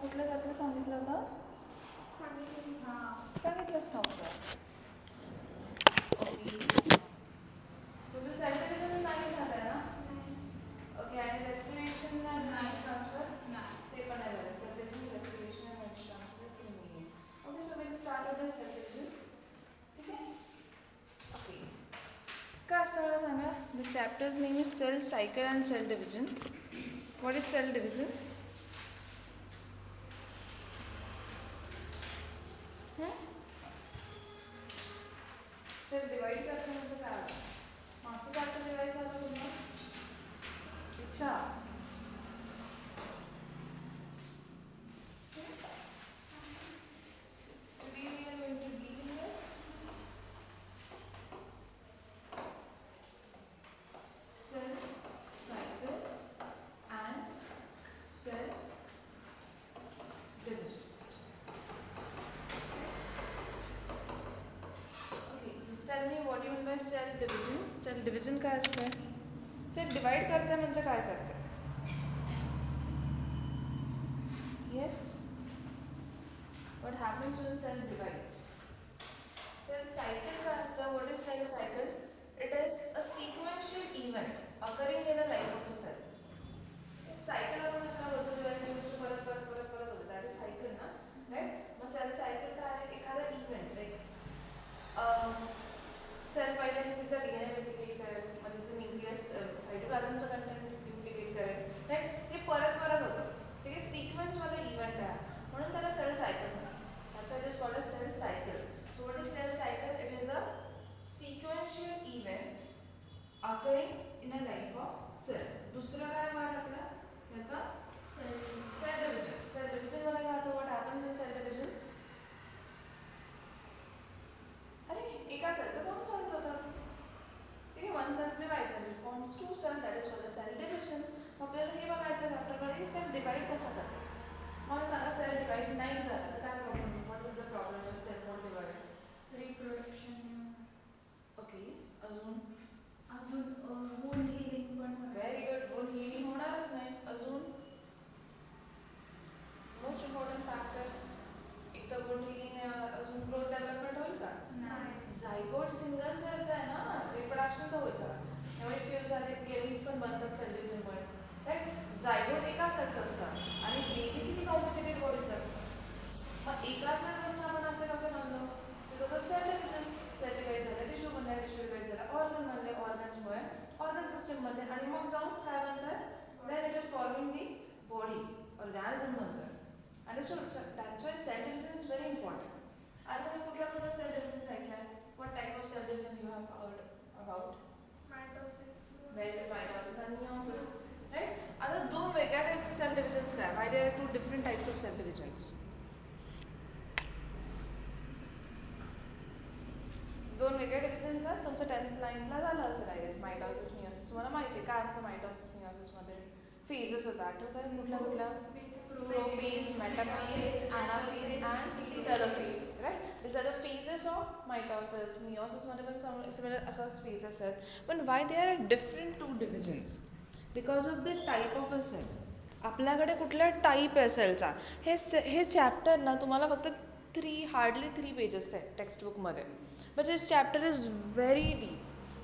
कुठलं चॅप्टर सांगितलं होतं? सांगितलंच नव्हतं. ओके, तुझं सेल डिव्हिजन नाही झालं आहे ना? ओके, आणि रेस्पिरेशन आणि नाईट ट्रान्सफर ते पण नाही झालं. सेल डिव्हिजन, रेस्पिरेशन आणि नाईट ट्रान्सफर सेम नाही आहे. Okay, so will start with the cell division. ठीक आहे. ओके, काय असतं मला सांगा. The chapters name is cell cycle and cell division. What is cell division? Cell divide करते म्हणजे काय आलं? मागचं चॅप्टर डिवाइड झालं पूर्ण. अच्छा, today we are going to deal with cell cycle and cell division. Okay, just tell me what you mean by cell division. Cell division काय असते? सेल डिवाइड करते म्हणजे काय करते? Yes. What happens when cell divides? Cell cycle काय असतं? What is cell cycle? It is a sequential event occurring in a life of a cell. Cycle आपण कशाला बोलतो? जेव्हा एखादी गोष्ट परत परत परत परत होते, दॅट इज सायकल ना, राईट? मग सेल सायकल काय आहे? एखादा इव्हेंट लाईक सेल पहिला हे तिचा डीएनए रेप्लिकेट करेल, मग तिचं न्यूक्लियस सायटोप्लाझमचं कंटेंट डुप्लिकेट करेल, राईट? हे परत परत होतं. ठीक आहे, सिक्वेन्सवाला इव्हेंट आहे म्हणून त्याला सेल सायकल म्हणतात. That's why it is called a cell cycle. So what is cell cycle? It is a sequential event occurring in a life of cell. दुसरं काय वर्ड आपला याचा? Sale division. सेल डिव्हिजन मध्ये काय होतं? What happens in cell division? अरे एका सेलचं दोन सेल्स होतात. ठीक आहे, one cell divides it forms two cell, that is called cell division. आपल्याला हे बघायचं चॅप्टरमध्ये की सेल डिवाइड कशा करतात. मला सांगा, सेल डिवाइड नाही झाला तर काय problem? What is the problem of cell not divide? Reproduction. Okay, अजून? वुंड हिलिंग पण व्हेरी गुड. वुंड हिलिंग होणारच नाही. अजून? मोस्ट इम्पॉर्टंट फॅक्टर, एक तर वुंड हिलिंग आहे, अजून ग्रोथ डेव्हलपमेंट होईल का? नाही. झायगोट सिंगल सेलचा आहे ना, रिप्रोडक्शन तर व्हायचं. त्यामुळे फ्यूज झाले, गेमिंग्स पण बनतात सेल डिव्हिजनमुळे, राईट? झायगोट एका सेलचं असतं आणि बेबी किती कॉम्प्लिकेटेड बॉडीचं असतं. मग एका सेलपासून आपण असं कसं म्हणलो? Because of cell division. Cell divide झालं, टिश्यू बनले, टिश्यू डिवाइड झाला, ऑर्गन बनले, ऑर्गन्समुळे ऑर्गन सिस्टममध्ये, आणि मग जाऊन काय बनतात? Then it is forming the body, organism बनतं. Understood? So that's why cell division is very important. आता तुम्ही कुठला कुठला सेल डिव्हिजन ऐकलाय? What type of cell division you have heard about? Mitosis. Very mitosis आणि मियोसिस, राईट? आता दोन वेगळ्या टाइपचे सेल डिव्हिजन्स काय? Why there are two different types of cell divisions? दोन वेगळ्या डिव्हिजन्स आहेत. तुमचं 10th लाईनला झालं असेल आय गेस. Mitosis, meiosis. तुम्हाला माहिती आहे काय असतं मायटोसिस, मियोसिसमध्ये? फेजेस होतात. आठवत आहे कुठल्या कुठल्या? Prophase, metaphase, anaphase and telophase, right? This are the phases of mitosis. मियोसिसमध्ये पण सिमिलर अशाच फेजेस आहेत. पण why they are different two divisions? Because of the type of a cell. आपल्याकडे कुठला टाईप आहे सेलचा, हे चॅप्टर ना तुम्हाला फक्त हार्डली 3 पेजेस आहेत टेक्स्टबुकमध्ये. But this chapter is very deep.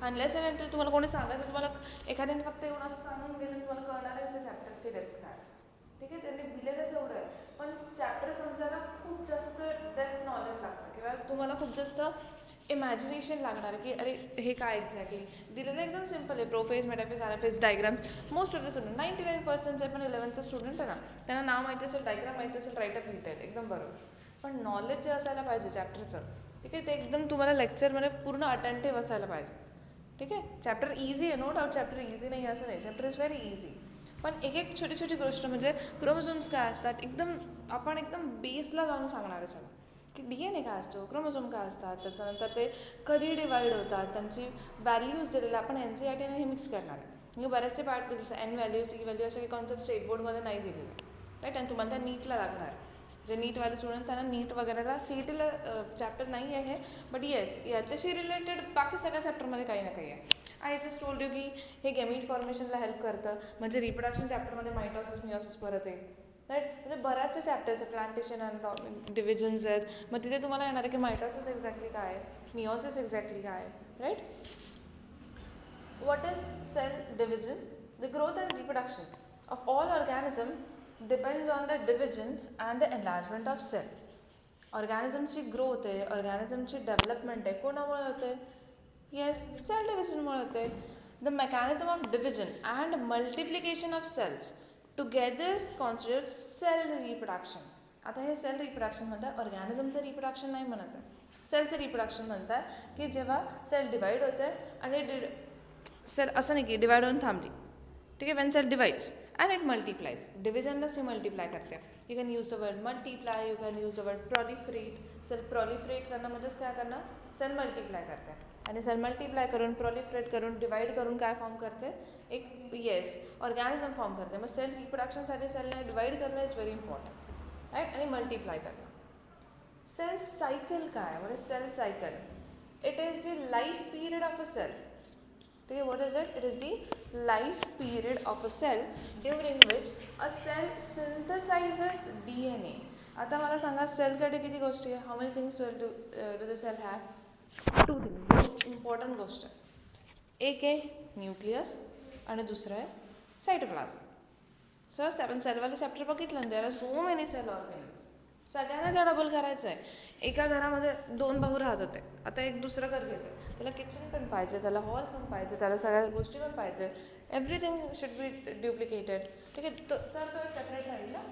Unless and until तुम्हाला कोणी सांगायचं, तुम्हाला एखाद्याने फक्त एवढं असं सांगून गेलं तुम्हाला कळणार आहे त्या चॅप्टरची डेप्थ काय. ठीक आहे, त्यांनी दिलेलं तेवढं आहे, पण चॅप्टर समजायला खूप जास्त डेप्थ नॉलेज लागतं किंवा तुम्हाला खूप जास्त इमॅजिनेशन लागणार आहे की अरे हे काय एक्झॅक्टली दिलेलं. एकदम सिम्पल आहे. Prophase, metaphase, anaphase, diagram. Most of the student 99% जे पण 11th स्टुडंट आहे ना, त्यांना नाव माहिती असेल, डायग्राम माहिती असेल, राईटअप लिहिता येईल एकदम बरोबर. पण नॉलेज जे असायला पाहिजे चॅप्टरचं, ठीक आहे, ते एकदम तुम्हाला लेक्चरमध्ये पूर्ण अटेंटिव्ह असायला पाहिजे. ठीक आहे, चॅप्टर इझी आहे, नो डाऊट चॅप्टर इझी नाही असं नाही, चॅप्टर इज व्हेरी इझी. पण एक एक छोटी छोटी गोष्ट म्हणजे क्रोमोझोम्स काय असतात एकदम आपण एकदम बेसला जाऊन सांगणार आहे सगळं की DNA काय असतो, क्रोमोझोम काय असतात, त्याच्यानंतर ते कधी डिवाइड होतात, त्यांची व्हॅल्यूज दिलेल्या आपण NCERT हे मिक्स करणार आहे. म्हणजे बरेचसे पार्ट जसं N व्हॅल्यू, C व्हॅल्यू असे काही कॉन्सेप्ट स्टेट बोर्डमध्ये नाही दिलेले, राईट? आणि तुम्हाला त्या नीटला लागणार. जे नीटवाले स्टुडंट त्यांना नीट वगैरेला CETला चॅप्टर नाही आहे, बट येस याच्याशी रिलेटेड बाकी सगळ्या चॅप्टरमध्ये काही ना काही आहे. आय जस्ट टोल्ड यू की हे गॅमीट फॉर्मेशनला हेल्प करतं, म्हणजे रिप्रोडक्शन चॅप्टरमध्ये मायटोसिस, मियोसिस परत आहे. राईट. म्हणजे बऱ्याचशा चॅप्टर्स आहे, प्लांटेशन अँड डिव्हिजन्स आहेत. मग तिथे तुम्हाला येणार आहे की मायटोसिस एक्झॅक्टली काय आहे, मिओसिस एक्झॅक्टली काय आहे. Right. What is cell division? The growth and reproduction of all organism depends on the division and the enlargement of cell. ऑर्गॅनिझमची ग्रोथ आहे, ऑर्गॅनिझमची डेव्हलपमेंट आहे, कोणामुळे होते? येस, सेल डिव्हिजनमुळे होते. The mechanism of division and multiplication of cells together constitute cell reproduction. आता हे सेल रिप्रोडक्शन म्हणतात, ऑर्गॅनिझमचं रिप्रोडक्शन नाही म्हणत आहे, सेलचं रिप्रोडक्शन म्हणतात. की जेव्हा सेल डिवाईड होते आणि सेल असं नाही की डिवाइड होऊन थांबली, ठीक आहे. When cell divides and it multiplies, डिव्हिजनलाच ती मल्टिप्लाय करते. You can use the word multiply, you can use the word proliferate. Cell proliferate करणं म्हणजेच काय करणं, सेल मल्टिप्लाय करते. आणि सेल मल्टिप्लाय करून, प्रॉलिफरेट करून, डिवाइड करून काय फॉर्म करते, एक येस ऑर्गॅनिझम फॉर्म करते. मग सेल रिप्रोडक्शनसाठी सेलने डिवाइड करणं इज व्हेरी इम्पॉर्टंट, राईट. आणि मल्टिप्लाय करणं. सेल सायकल काय, what is cell cycle? It is the life period of a cell. ठीक आहे. What is it? It is the life period of a cell during which a cell synthesizes DNA. आता मला सांगा, सेलकडे किती गोष्टी आहे? How many things do the cell have? 2 things, important गोष्ट. एक आहे न्यूक्लियस आणि दुसरं आहे सायटोप्लाझम. सहज आपण सेलवाले चॅप्टर बघितलं ना, there are so many cell organelles. सगळ्यांना डबल करायचं आहे. एका घरामध्ये 2 भाऊ राहत होते, आता एक दुसरं घर घेतो, त्याला किचन पण पाहिजे, त्याला हॉल पण पाहिजे, त्याला सगळ्या गोष्टी पण पाहिजे, एव्हरीथिंग शुड बी ड्युप्लिकेटेड. ठीक आहे. तर तो सेपरेट राहील ना.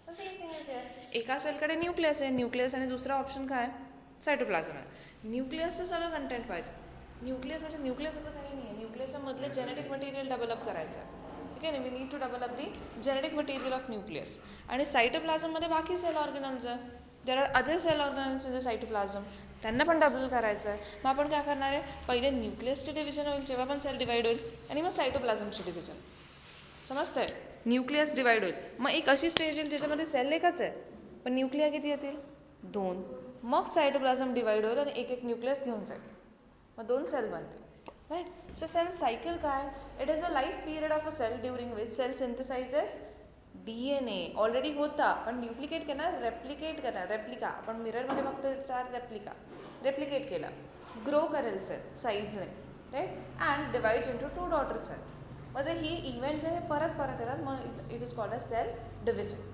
तर सेम थिंग इज हिअर. एका सेलकडे न्यूक्लियस आहे, न्यूक्लियस, आणि दुसरा ऑप्शन काय आहे, सायटोप्लाझम आहे. न्यूक्लियसचं सगळं कंटेंट पाहिजे. न्यूक्लियस म्हणजे न्यूक्लियस असं काही नाही आहे, न्यूक्लियसमधले जेनेटिक मटेरियल डेव्हलप करायचं आहे. ठीक आहे ना. We need to develop the genetic material of nucleus. आणि सायटोप्लाझममध्ये बाकी सेल ऑर्गॅनल्स आहे. There are other cell organelles in the cytoplasm, त्यांना पण डबल करायचं आहे. मग आपण काय करणार आहे, पहिले न्यूक्लियसचे डिव्हिजन होईल जेव्हा पण सेल डिवाइड होईल, आणि मग सायटोप्लाझमचे डिव्हिजन. समजतंय? न्यूक्लियस डिवाइड होईल, मग एक अशी स्टेज येईल ज्याच्यामध्ये सेल एकच आहे पण न्यूक्लिया किती येतील? 2. मग सायटोप्लाझम डिवाइड होईल आणि एक एक न्यूक्लियस घेऊन जाईल, मग 2 सेल बनतील. राईट. सो सेल सायकल काय? It is a life period of a cell during which cell synthesizes DNA. Already होता पण ड्युप्लिकेट केला, रेप्लिकेट करा, रेप्लिका. आपण मिररमध्ये बघतो त्याचा रेप्लिका, रेप्लिकेट केला. ग्रो करेल सेल साईजने, right. And divides into 2 daughter cell. म्हणजे ही इव्हेंट्स आहे परत परत येतात, मग it is called a cell division.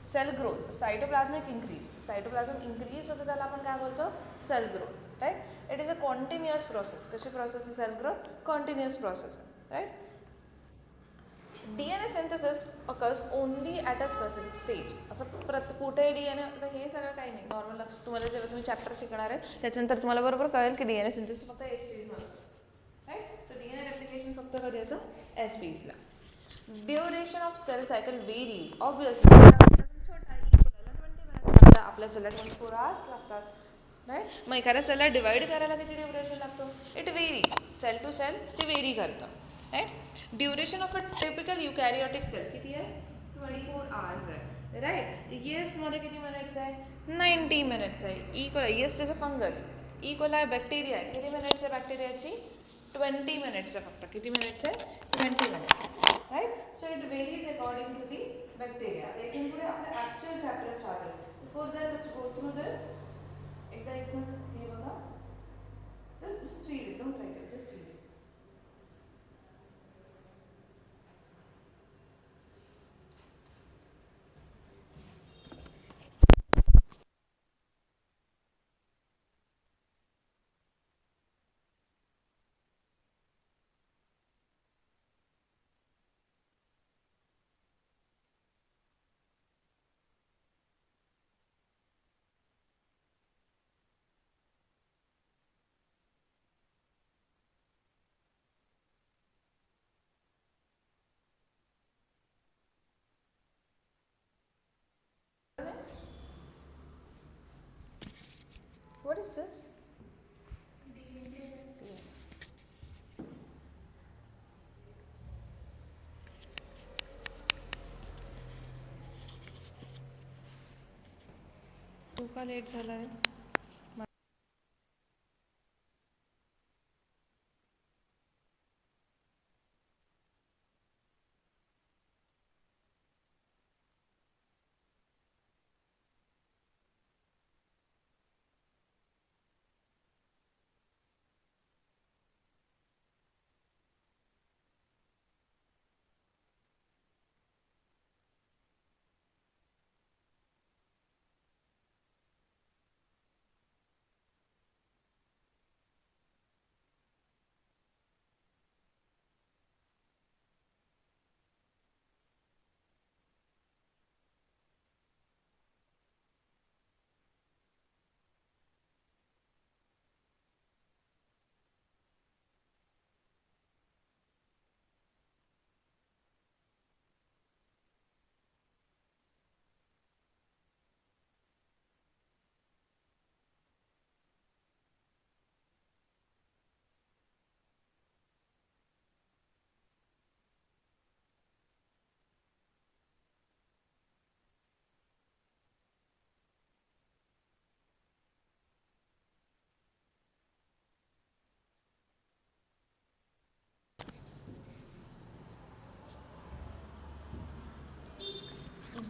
Cell growth, cytoplasmic increase, cytoplasm increase होतं त्याला आपण काय बोलतो, cell growth. Right. It is a continuous process. कशी प्रोसेस आहे सेल ग्रोथ? कॉन्टिन्युअस प्रोसेस आहे. Right. DNA synthesis occurs only at a specific stage. असं कुठे DNA, आता हे सगळं काही नाही, नॉर्मल लक्ष तुम्हाला जेव्हा तुम्ही चॅप्टर शिकणार आहे त्याच्यानंतर तुम्हाला बरोबर कळेल की DNA सिंथेसिस फक्त एस फेजमध्ये असतं. राईट. सो DNA रेप्लिकेशन फक्त कधी येतं? एस फेजला. Duration of cell cycle varies obviously. आपल्या सेलला 24 hours लागतात. राईट. मग एखाद्या सेलला डिवाइड करायला किती ड्युरेशन लागतो? It varies, cell to cell ते वेरी करतं. Right. Duration of a typical eukaryotic cell किती आहे? 24 hours आहे. राईट. ईएसमध्ये किती मिनिट्स आहे? 90 मिनिट्स आहे. ईएस्ट इज अ फंगस. इकोला आहे बॅक्टेरिया आहे, किती मिनिट्स आहे बॅक्टेरियाची? 20 मिनिट्स आहे फक्त. किती मिनिट्स आहे? 20 minutes. Right. So it varies according to the bacteria. इथून पुढे आपलं ॲक्च्युअल चॅप्टर स्टार्ट होईल. Before that just go through this. एकदा हे बघा, just read it, don't write it, just read it. What is this? Yes. तू का late झाला आहे?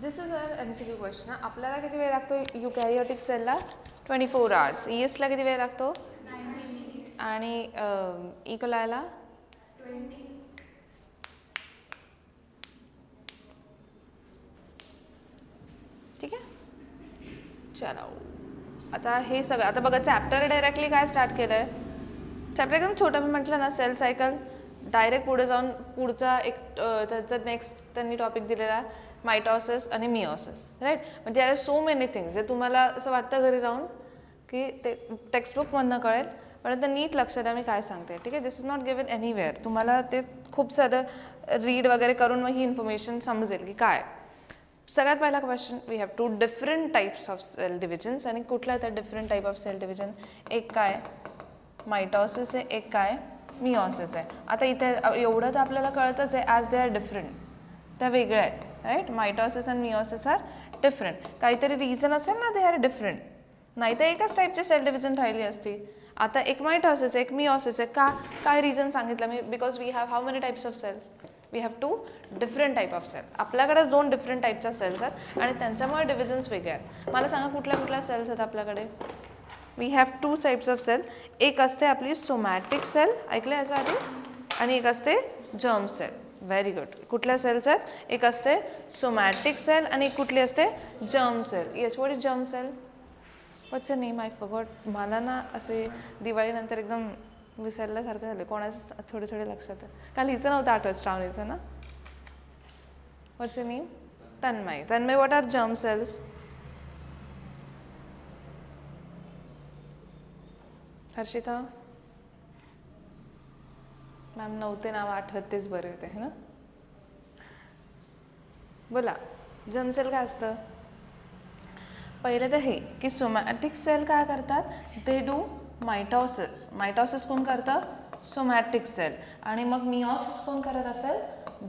This is uh MCQ question. आपल्याला किती वेळ लागतो युकॅरियोटिक सेलला? 24 hours. ESला किती वेळ लागतो? 90 minutes. आणि इकोलायला 20. ठीक आहे. चलो आता हे सगळं आता बघा चॅप्टर डायरेक्टली काय स्टार्ट केलं आहे. चॅप्टर एकदम छोटं मी म्हटलं ना सेल सायकल डायरेक्ट पुढे जाऊन पुढचा एक त्याचा नेक्स्ट त्यांनी टॉपिक दिलेला आहे मायटॉसिस आणि मिओसिस राईट. म्हणजे आर सो मेनी थिंग्स जे तुम्हाला असं वाटतं घरी राहून की ते टेक्स्टबुकमधनं कळेल पण ते नीट लक्षात द्या मी काय सांगते. ठीक आहे. This is not given anywhere. तुम्हाला ते खूप सारं रीड वगैरे करून मग ही इन्फॉर्मेशन समजेल की काय. सगळ्यात पहिला question we have 2 different types of cell divisions. आणि कुठल्या त्या different type of cell division? एक काय मायटॉसिस आहे, एक काय मिओसिस आहे. आता इथे एवढं तर आपल्याला कळतच आहे ॲज दे आर डिफरंट. त्या वेगळ्या आहेत राईट. मायटॉसिस आणि मिओसिस आर डिफरंट. काहीतरी रिझन असेल ना दे आर डिफरंट. नाही तर एकाच टाईपची सेल डिव्हिजन राहिली असती. आता एक मायटॉसिस एक मिओसिस आहे का काय रिझन सांगितलं मी? Because we have how many types of cells? We have 2 different type of cell. आपल्याकडे 2 डिफरंट टाईपच्या सेल्स आहेत आणि त्यांच्यामुळे डिव्हिजन्स वेगळे आहेत. मला सांगा कुठल्या कुठल्या सेल्स आहेत आपल्याकडे? We have 2 types of cell. एक असते आपली सोमॅटिक सेल, ऐकलं याच्या आधी, आणि एक असते जर्म सेल. Very good. कुठल्या सेल्स आहेत? एक असते सोमॅटिक सेल आणि एक कुठली असते? Germ cell. Yes, what is germ cell? What's a name? I forgot. मला ना असे दिवाळीनंतर एकदम विसरल्यासारखं झालं. कोणाचं थोडे थोडे लक्षात आहे. काल हिचं नव्हतं आठवत, श्रावणीचं ना. What's a name? Tanmay. Tanmay, what are germ cells? Harshita ma'am नव्हते नाव आठवत तेच बरे होते है ना. बोला जर्म सेल काय असतं? पहिले तर हे की सोमॅटिक सेल काय करतात? They do mitosis. मायटॉसिस कोण करतं? Somatic cell. आणि मग मिओसिस कोण करत असेल?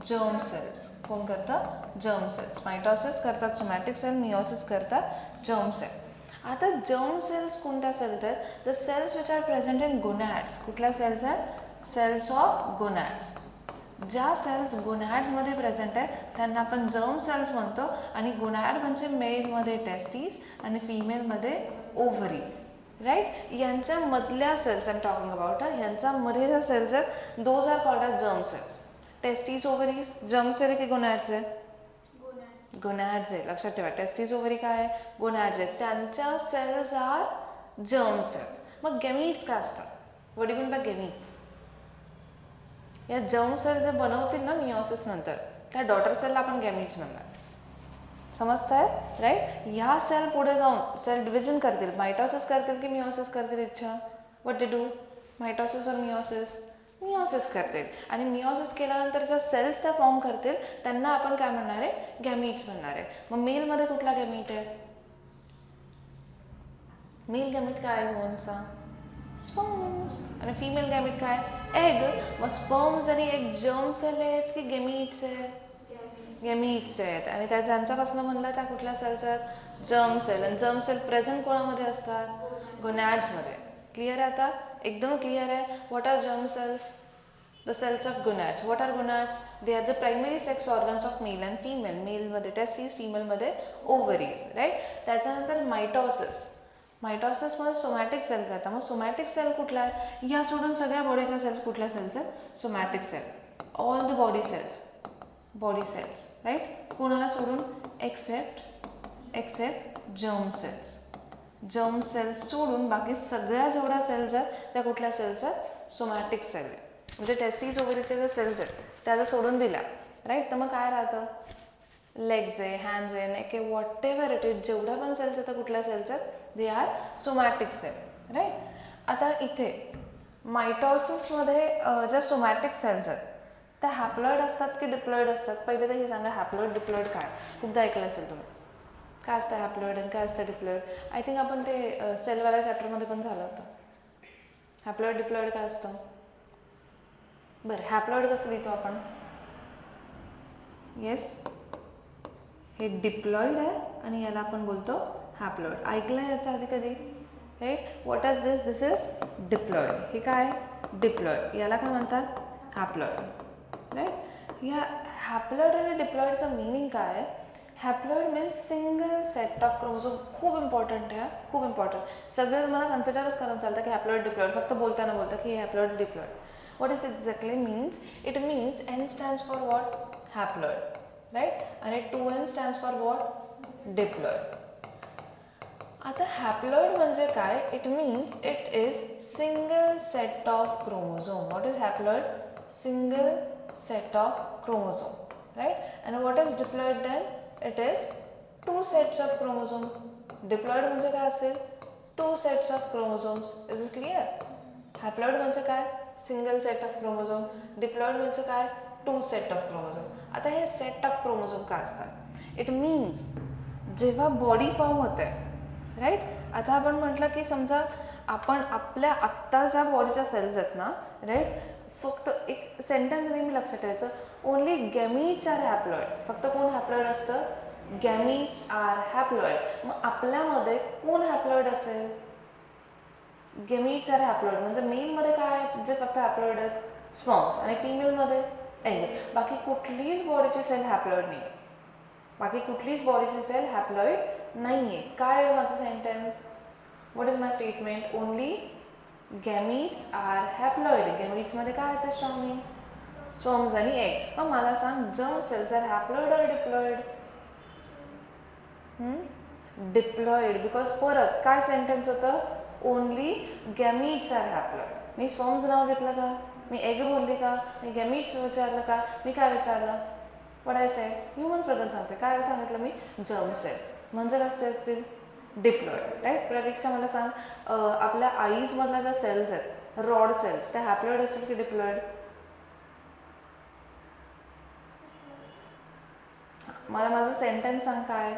Germ cells. कोण करतं? Germ cells. मायटॉसिस करतात सोमॅटिक सेल, मिओसिस करतात जर्म सेल. आता जर्म सेल्स कोणत्या सेल्स आहेत? The cells which are present in gonads. कुठल्या सेल्स आहेत? Cells of gonads. ज्या सेल्स गोनॅड्समध्ये प्रेझेंट आहे त्यांना आपण जर्म सेल्स म्हणतो. आणि गोनॅड म्हणजे मेलमध्ये टेस्टीस आणि फिमेलमध्ये ओव्हरी राईट. यांच्यामधल्या cells I am talking about. यांच्यामध्ये ज्या सेल्स आहेत those are called as germ cells. Testes ovaries germ cell आहे की गोनॅड्स आहे? गोनॅड्स आहे. लक्षात ठेवा. टेस्टीस ओव्हरी काय आहे? गोनॅड्स आहे. त्यांच्या सेल्स आर जर्म सेल्स. मग गॅमीट्स काय असतात? What do you mean by gametes? या जर्म सेल जे बनवतील ना मिओसिस नंतर त्या डॉटर सेलला आपण गॅमीट्स म्हणणार. समजतंय राईट. ह्या सेल पुढे जाऊन सेल डिव्हिजन करतील. मायटॉसिस करतील की मिओसिस करतील? इच्छा व्हॉट डू डू? मायटॉसिस और मिओसिस? मिओसिस करतील. आणि मिओसिस केल्यानंतर ज्या सेल्स त्या फॉर्म करतील त्यांना आपण काय म्हणणार आहे? गॅमीट्स म्हणणार आहे. मग मेलमध्ये कुठला गॅमीट आहे? मेल गॅमीट काय आहे वुमन्सचा? स्पर्म्स. आणि फिमेल गॅमीट काय? एग. मग स्पर्म्स आणि एक जर्म सेल आहेत की गॅमीट्स आहेत? गॅमीट्स आहेत. आणि त्या ज्यांच्यापासून म्हणलं त्या कुठल्या सेल्स आहेत? Germ cell. आणि जर्म सेल प्रेझेंट कोणामध्ये असतात? गोनॅड्समध्ये. क्लिअर आहे आता? एकदम क्लिअर आहे. What are germ cells? The cells of gonads. What are gonads? They are the primary sex organs of male and female. मेलमध्ये टेस्टीस, फिमेलमध्ये ओव्हरीज राईट. त्याच्यानंतर मायटॉसिस. मायटॉसिसमध्ये सोमॅटिक सेल करतात. मग सोमॅटिक सेल कुठला आहे? या सोडून सगळ्या बॉडीच्या सेल्स कुठल्या सेल्स आहेत? Somatic cell. All the body cells. Body cells right. कोणाला सोडून? Except germ cells. Germ cells सोडून बाकी सगळ्या जेवढ्या सेल्स आहेत त्या कुठल्या सेल्स आहेत? सोमॅटिक सेल आहे. म्हणजे टेस्टीज ओव्हरीचे जे सेल्स आहेत त्याला सोडून दिल्या राईट. तर मग काय राहतं? लेग्स आहे, हँड्स आहे, नेक आहे, व्हॉट एव्हर इट इज जेवढ्या पण सेल्स आहेत त्या कुठल्या सेल्स आहेत? They are somatic cell right. आता इथे मायटॉसिसमध्ये ज्या सोमॅटिक सेल्स आहेत त्या हॅप्लॉइड असतात की डिप्लॉइड असतात? पहिले तर हे सांगा हॅप्लॉइड डिप्लॉइड काय? खूपदा ऐकलं असेल तुम्ही. काय असतं हॅप्लॉइड आणि काय असतं डिप्लॉइड? आय थिंक आपण ते सेलवाल्या चॅप्टरमध्ये पण झालं होतं. हॅप्लॉइड डिप्लॉइड काय असतं? बरं हॅप्लॉइड कसं लिहितो आपण? येस, हे डिप्लॉइड आहे आणि याला आपण बोलतो हॅप्लॉइड. ऐकलं याच्या आधी कधी right? What is this? This is diploid. हे काय? डिप्लॉइड. याला काय म्हणतात? Haploid right. या हॅप्लॉइड आणि डिप्लॉइडचं मिनिंग काय आहे? Haploid means single set of chromosome. खूप इम्पॉर्टंट आहे, खूप इम्पॉर्टंट. सगळं तुम्हाला कन्सिडरच करून चालतं की हॅप्लॉइड डिप्लॉइड, फक्त बोलताना बोलतं की haploid diploid. What is exactly means? It means N stands for what? Haploid, right? आणि 2N stands for what? Diploid. आता हॅप्लॉइड म्हणजे काय? It means it is single set of chromosome. What is haploid? Single set of chromosome, right? And what is diploid then? It is two sets of chromosome. Diploid म्हणजे काय असेल? Two sets of chromosomes. Is it clear? Haploid म्हणजे काय? Single set of chromosome. Diploid म्हणजे काय? Two set of chromosome. आता हे set of chromosome काय असतात? It means जेव्हा बॉडी फॉर्म होते, राईट? आता आपण म्हटलं की समजा आपण आपल्या आत्ता ज्या बॉडीच्या सेल्स आहेत ना, राईट? फक्त एक सेंटेन्स नेहमी लक्षात ठेवायचं, ओनली गॅमीट्स आर हॅप्लॉइड. फक्त कोण हॅप्लॉइड असतं? गॅमीट्स आर हॅप्लॉइड. मग आपल्यामध्ये कोण हॅप्लॉइड असेल? गॅमीट्स आर हॅप्लॉइड. म्हणजे मेलमध्ये काय आहेत जे फक्त हॅप्लॉइड आहेत? स्पर्म्स. आणि फिमेलमध्ये एग. बाकी कुठलीच बॉडीची सेल हॅप्लॉइड नाही आहे. बाकी कुठलीच बॉडीची सेल हॅप्लॉइड नाही आहे. काय आहे माझं sentence? What is my statement? Only gametes are haploid. गॅमीट्समध्ये काय येतं श्रावणी? स्पर्म्स आणि एग. मग मला सांग, जर्म सेल्स आर हॅप्लॉइड और डिप्लॉइड? डिप्लॉइड. बिकॉज परत काय सेंटेन्स होतं? Only gametes are haploid. मी स्पर्म्स नाव घेतलं का? मी एग बोलली का? मी गॅमीट्स विचारलं का? मी काय विचारलं? What I said? ह्युमन्सबद्दल सांगते. काय सांगितलं मी? Germ sale. म्हणजे कसे असतील? Diploid, right? प्रतीक्षा मला सांग, आपल्या आईजमधल्या ज्या सेल्स आहेत, रॉड सेल्स, त्या हॅप्लॉइड असतील की डिप्लॉइड? मला माझं सेंटेन्स सांग काय?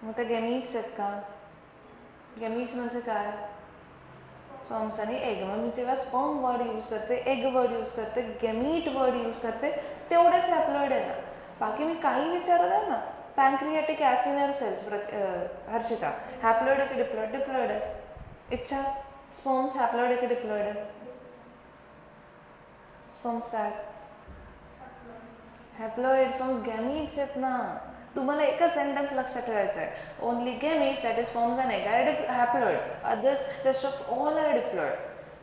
मग ते गॅमीट्स आहेत का? गॅमीट्स म्हणजे काय? स्पर्म्स आणि एग. मग मी जेव्हा स्पर्म वर्ड यूज करते, एग वर्ड यूज करते, गॅमीट वर्ड यूज करते, तेवढेच हॅप्लॉइड आहे ना. बाकी मी काही विचारलं आहे ना, पॅनक्रियाटिक ॲसिनर सेल्स, हर्षिता, हॅप्लॉइड आहे की डिप्लॉइड? डिप्लॉइड आहे. इच्छा, स्पर्म्स हॅप्लॉइड आहे की डिप्लॉइड आहे? स्पर्म्स काय? हॅप्लॉइड. स्पर्म्स गॅमीट्स आहेत ना. तुम्हाला एकच सेंटेन्स लक्षात ठेवायचं आहे, only gametes, that is sperms and egg are haploid. Others, rest of all are diploid.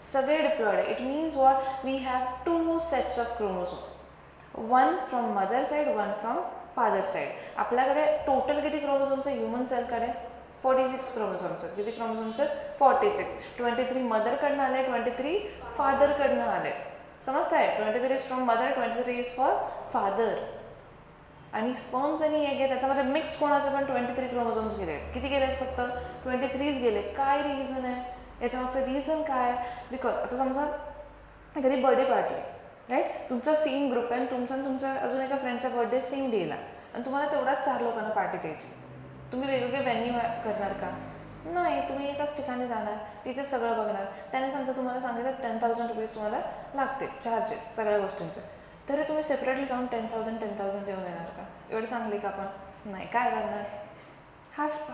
सगळे डिप्लॉइड आहे. It means what? We have two sets of chromosome, one from mother side, one from father side. आपल्याकडे total किती chromosomes आहे human सेलकडे? 46 chromosomes आहेत. किती chromosomes आहेत? 46. 23 मदरकडनं आले, 23 फादरकडनं आले. समजत आहे? 23 is from mother, 23 is for father. आणि स्पर्म्स आणि एग आहे, त्याच्यामध्ये मिक्स्ड कोणाचे पण 23 क्रोमोझोम्स गेले आहेत. किती गेले आहेत? फक्त 23 गेले. काय रिझन आहे याच्यामागचं? रिझन काय? बिकॉज आता समजा कधी बर्थडे पार्टी आहे, राईट? तुमचा सेम ग्रुप आहे आणि तुमच्या अजून एका फ्रेंडचा बर्थडे सेम डेला, आणि तुम्हाला तेवढ्याच 4 लोकांना पार्टी द्यायची. तुम्ही वेगवेगळे व्हेन्यू करणार का? नाही. तुम्ही एकाच ठिकाणी जाणार, तिथे सगळं बघणार. त्याने समजा तुम्हाला सांगितलं 10,000 रुपीज तुम्हाला लागते चार्जेस सगळ्या गोष्टींचे, तरी तुम्ही सेपरेटली जाऊन 10,000 देऊन येणार का? एवढी चांगली का? पण नाही. काय करणार?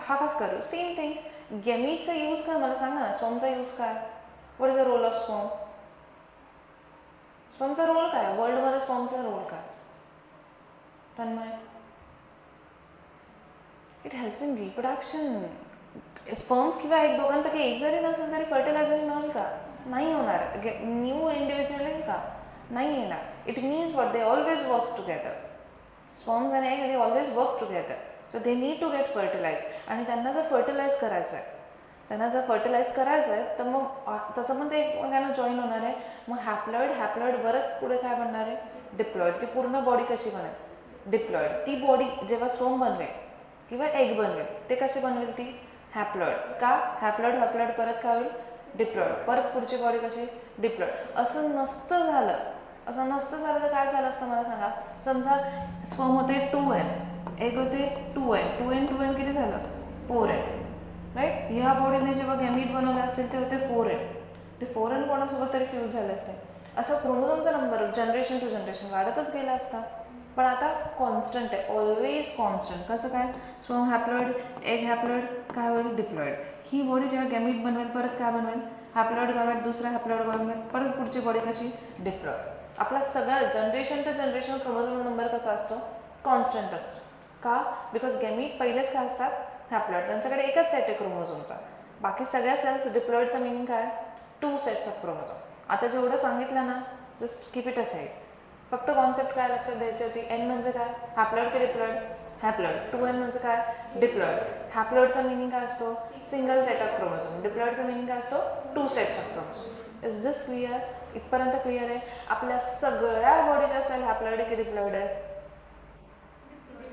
हाफ करू. Same thing. गॅमीटचा यूज काय मला सांगा ना. स्पर्मचा यूज काय? What is the role of sperm? स्पर्मचा रोल काय? वर्ल्डमध्ये स्पर्मचा रोल काय? Tanmay? It helps in reproduction. Sperms किंवा एक दोघांपैकी एक जरी नसेल तरी फर्टिलायझर होईल का? नाही होणार. न्यू इंडिव्हिज्युअल येईल का? नाही येणार. It means what? They always works together. Sperms आणि egg, they always works together. So they need to get fertilize. आणि त्यांना जर फर्टिलाइज करायचं आहे, तर मग तसं पण ते एकमेकांना जॉईन होणार आहे. मग हॅप्लॉइड बरं पुढे काय बनणार आहे? डिप्लॉइड. ती पूर्ण बॉडी कशी बनेल? डिप्लॉइड. ती बॉडी जेव्हा स्पर्म बनवेल किंवा एग बनवेल, ते कशी बनवेल? ती हॅप्लॉइड. का? हॅप्लॉइड परत काय होईल? डिप्लॉइड. परत पुढची बॉडी कशी? डिप्लॉइड. असं नसतं झालं तर काय झालं असतं मला सांगा. समजा स्पर्म होते 2N, एग होते 2N. 2N किती झालं? 4N, right? ह्या बॉडीने जेव्हा गॅमीट बनवले असतील ते होते 4N. ते 4N कोणासोबत तरी फ्यूज झाले असते. असं क्रोमोझोमचा नंबर जनरेशन टू जनरेशन वाढतच गेला असता. पण आता कॉन्स्टंट आहे, ऑलवेज कॉन्स्टंट. कसं काय? स्पर्म हॅप्लॉइड, एग हॅप्लॉइड, काय होईल? डिप्लॉइड. ही बॉडी जेव्हा गॅमीट बनवेल, परत काय बनवेल? हॅप्लॉइड गॅमेट, दुसरा हॅप्लॉइड बनवेल, परत पुढची बॉडी कशी? डिप्लॉइड. आपला सगळा generation to generation chromosome number कसा असतो? कॉन्स्टंट असतो. का? बिकॉज गॅमीट पहिलेच काय असतात हॅप्लॉइड, त्यांच्याकडे एकच सेट आहे क्रोमोझोमचा. बाकी सगळ्या सेल्स डिप्लॉइडचं मिनिंग काय? 2 सेट्स ऑफ क्रोमोझोम. आता जेवढं सांगितलं ना जस्ट कीप इट असाइड. फक्त कॉन्सेप्ट काय लक्षात द्यायची होती? एन म्हणजे काय? हॅप्लॉइड की डिप्लॉइड? हॅप्लॉइड. 2n म्हणजे काय? डिप्लॉइड. हॅप्लॉइडचा मिनिंग काय असतो? Single set of chromosome. डिप्लॉइडचा मिनिंग काय असतो? 2 sets of chromosome. Is this clear? इथपर्यंत क्लिअर आहे? आपल्या सगळ्या बॉडीच्या सेल हॅप्लॉइड की डिप्लॉइड आहे?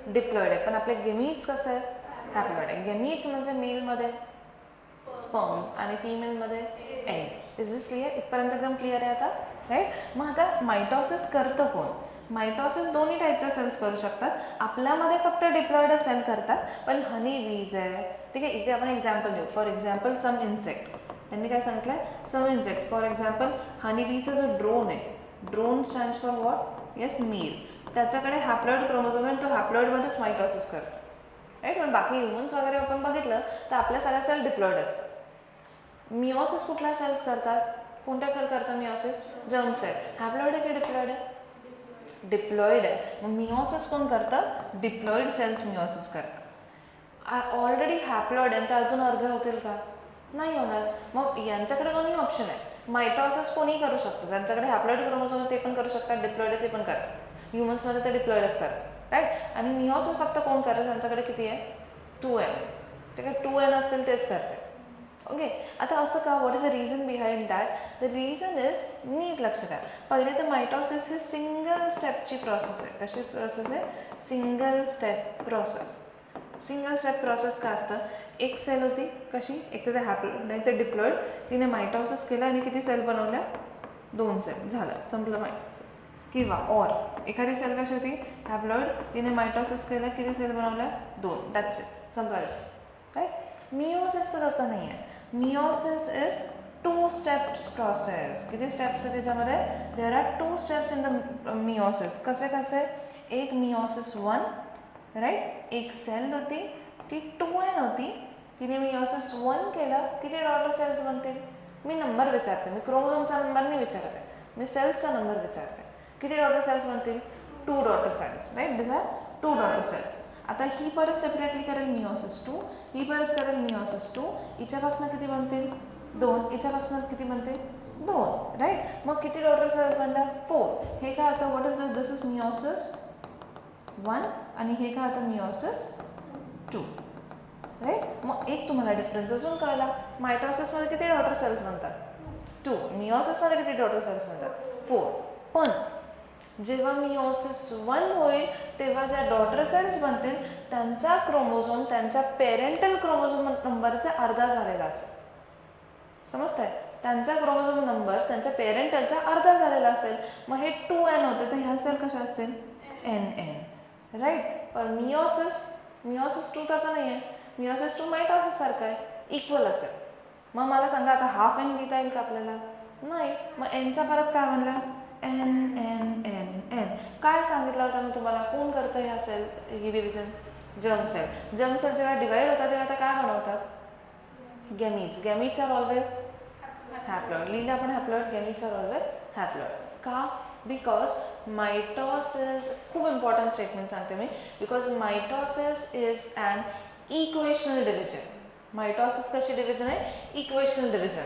डिप्लॉइड आहे. पण आपले गेमीट्स कसं आहे? हॅप्लॉइड आहे. गेमीट्स म्हणजे मेलमध्ये स्पर्म्स आणि फिमेलमध्ये एग्स. Is this clear? इथपर्यंत एकदम क्लिअर आहे आता, राईट? मग आता मायटॉसिस करतं कोण? मायटॉसिस दोन्ही टाईपच्या सेल्स करू शकतात. आपल्यामध्ये फक्त डिप्लॉइडच सेल करतात, पण हनी बीज आहे, ठीक आहे. इथे आपण एक्झाम्पल देऊ. For example some insect. त्यांनी काय सांगितलं आहे? Some insect. For example honey बीचा जो ड्रोन आहे, drone stands for what? Yes, male. त्याच्याकडे हॅप्लॉइड क्रोमोझोम आहे, तो हॅप्लॉइडमध्येच मायटॉसिस करतो, राईट. पण बाकी ह्युमन्स वगैरे आपण बघितलं तर आपल्या सगळ्या सेल डिप्लॉइड असतात. मिओसिस कुठल्या सेल्स करतात? कोणत्या सेल करतात मिओसिस? Germ sale. हॅप्लॉइड आहे की डिप्लॉइड आहे? डिप्लॉइड आहे. मग मिओसिस कोण करतं? डिप्लॉइड सेल्स मिओसिस करतात. ऑलरेडी हॅप्लॉइड आहे तर अजून अर्धे होतील का? नाही होणार. मग यांच्याकडे दोन्ही ऑप्शन आहे. मायटॉसिस कोणीही करू शकतं. ज्यांच्याकडे हॅप्लॉइड क्रोमोझोम ते पण करू शकतात, डिप्लॉइड ते पण करतात. ह्युमन्समध्ये ते डिप्लॉइडच करतात, राईट. आणि मिओसिस फक्त कोण करेल? त्यांच्याकडे किती आहे? 2n. ठीक आहे, 2n असेल तेच करते. ओके. आता असं का? What is the reason behind that? The reason is, नीट लक्ष द्या, पहिले तर मायटॉसिस ही सिंगल स्टेपची प्रोसेस आहे. कशी प्रोसेस आहे? Single step process. Single step process का असतं? एक सेल होती, कशी? एक तर ते हॅप्लॉइड नाही तर डिप्लॉइड, तिने मायटॉसिस केलं आणि किती सेल बनवल्या? 2 सेल. झालं, संपलं मायटॉसिस. किंवा ऑर एखादी सेल कशी होती? हॅप्लॉइड, तिने मायटॉसिस केलं, किती सेल बनवल्या? 2. दॅट्स इट, संपला विषय, राईट. मिओसिसचं तसं नाही आहे. Meiosis is 2 steps process. किती स्टेप्स आहे त्याच्यामध्ये? There are 2 steps in the meiosis. कसे कसे? एक मिओसिस 1, राईट. एक सेल होती, ती 2n होती, तिने मिओसिस 1 केलं, किती डॉटर सेल्स बनतील? मी नंबर विचारते, मी क्रोमोझोमचा नंबर नाही विचारत आहे, मी सेल्सचा नंबर विचारते. किती डॉटर सेल्स बनतील? 2 daughter cells, right. This R 2 daughter cells. आता ही परत सेपरेटली करेल मिओसिस 2, ही परत करेल मिओसिस 2. हिच्यापासून किती बनतील? 2. हिच्यापासून किती बनतील? 2, राईट. मग किती डॉटर सेल्स बनल्या? 4. हे काय होतं? What is this? This is meiosis 1 आणि हे काय होतं? Meiosis 2, right. मग एक तुम्हाला डिफरन्स अजून कळला. मायटॉसिसमध्ये किती डॉटर सेल्स बनतात? 2. मिओसिसमध्ये किती डॉटर सेल्स बनतात? 4. पण जेव्हा मिओसिस 1 होईल तेव्हा ज्या डॉटर सेल्स बनतील त्यांचा क्रोमोझोम त्यांच्या पेरेंटल क्रोमोझोम नंबरचा अर्धा झालेला असेल. समजतंय? त्यांचा क्रोमोझोम नंबर त्यांच्या पेरेंटलचा अर्धा झालेला असेल. मग हे 2n होते तर ह्या सेल कशा असतील? nn, right. पण मिओसिस 2 तसं नाही आहे. मिओसिस 2 मायटॉसिस सारखं आहे, इक्वल असेल. मग मला सांगा आता हाफ n लिहिता येईल का आपल्याला? नाही. मग nचा परत काय म्हणला? n. काय सांगितलं होतं मी तुम्हाला? कोण करतं ह्या सेल ही division? Germ cell. Germ cell जेव्हा डिवाइड होतात तेव्हा आता काय बनवतात? Gametes. Gametes are always haploid. लिहिलं आपण haploid. Gametes are always haploid. का? बिकॉज मायटॉसिस, खूप इम्पॉर्टंट स्टेटमेंट सांगते मी, because mitosis is an equational division. Mitosis कशी डिव्हिजन आहे? Equational division,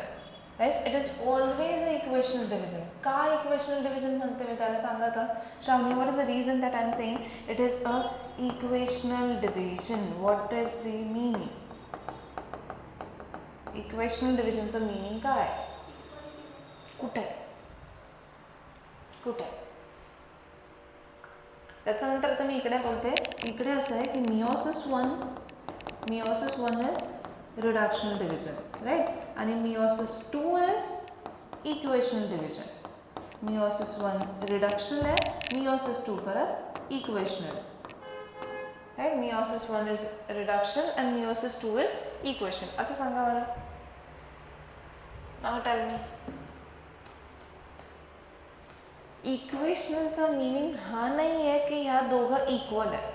right. It is always a equational division. का equational division म्हणते मी त्याला सांगा तर? Shravani, what is the reason that I am saying it is a equational division? What is the meaning? Equational डिव्हिजनचं meaning काय? कुठे कुठे? त्याच्यानंतर आता मी इकडे बोलते. इकडे असं आहे की meiosis 1 is reductional division, right. आणि meiosis 2 is equational division. Meiosis 1 reductional आहे, मिओसिस 2 परत equational, right. Meiosis 1 is reduction and meiosis 2 is equation. आता सांगा मला, नाव टेल मी. इक्वेशनलचा मीनिंग हा नाही आहे की ह्या दोघं इक्वल आहे.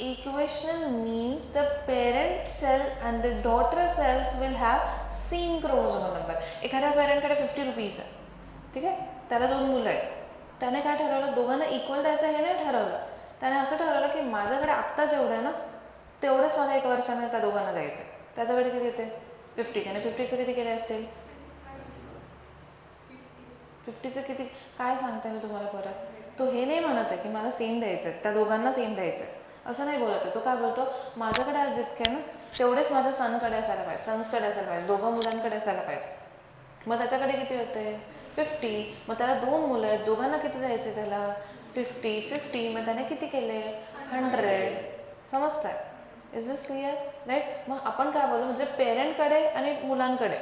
Equational means the parent cell and the daughter cells will have same chromosomal number. एखाद्या पेरेंटकडे 50 रुपीज आहे, ठीक आहे, त्याला 2 मुलं आहेत, त्याने काय ठरवलं? दोघांना इक्वल द्यायचं हे नाही ठरवलं. त्याने असं ठरवलं की माझ्याकडे आत्ता जेवढं आहे ना तेवढंच मला 1 वर्षाने त्या दोघांना द्यायचं आहे. त्याच्याकडे किती येते 50. त्याने 50चं किती केले असतील 50चं किती काय सांगते मी तुम्हाला परत. तो हे नाही म्हणत आहे की मला सेम द्यायचं आहे, त्या दोघांना सेम द्यायचं आहे असं नाही बोलत आहे. तो काय बोलतो माझ्याकडे आज जितके आहे ना तेवढेच माझ्या सनकडे असायला पाहिजे, सन्सकडे असायला पाहिजे, दोघं मुलांकडे असायला पाहिजे. मग त्याच्याकडे किती होते 50. मग त्याला 2 मुलं आहेत, दोघांना किती द्यायचे त्याला 50. मग त्याने किती केले 100. समजतं आहे. Is this clear right. मग आपण काय बोलू म्हणजे पेरेंटकडे आणि मुलांकडे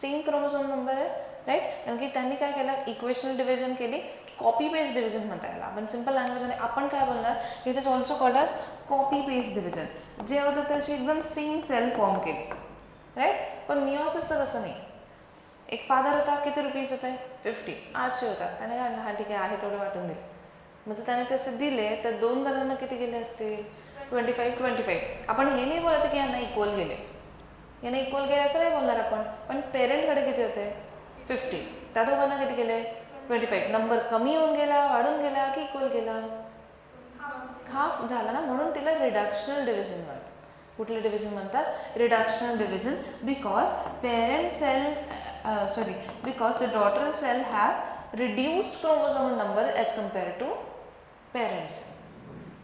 सेम क्रोमोझोम नंबर आहे राईट. कारण की त्यांनी काय केलं इक्वेशनल डिव्हिजन केली, कॉपी पेस्ट डिव्हिजन म्हणता याला आपण सिम्पल लँग्वेजने. आपण काय बोलणार it is also called as copy paste division. जे होतं त्याची एकदम सेम सेल फॉर्म केली राईट. पण मिओसिसचं तसं नाही. एक फादर होता, किती रुपीज होते 50, 800 होता. त्याने काय हा ठीक आहे तेवढे वाटून दिले. म्हणजे त्याने ते असे दिले तर 2 जणांना किती गेले असतील 25. आपण हे नाही बोलत की यांना इक्वल गेले, यांना इक्वल गेले असं नाही बोलणार आपण. पण पेरेंटकडे किती होते 50, त्या दोघांना किती गेले 25. नंबर कमी होऊन गेला, वाढून गेला की इक्वल गेला, हाफ झाला ना. म्हणून तिला रिडक्शनल डिव्हिजन म्हणतात. कुठले डिव्हिजन म्हणतात reductional division. Because parent cell because the daughter cell have reduced chromosomal number as compared to parent cell.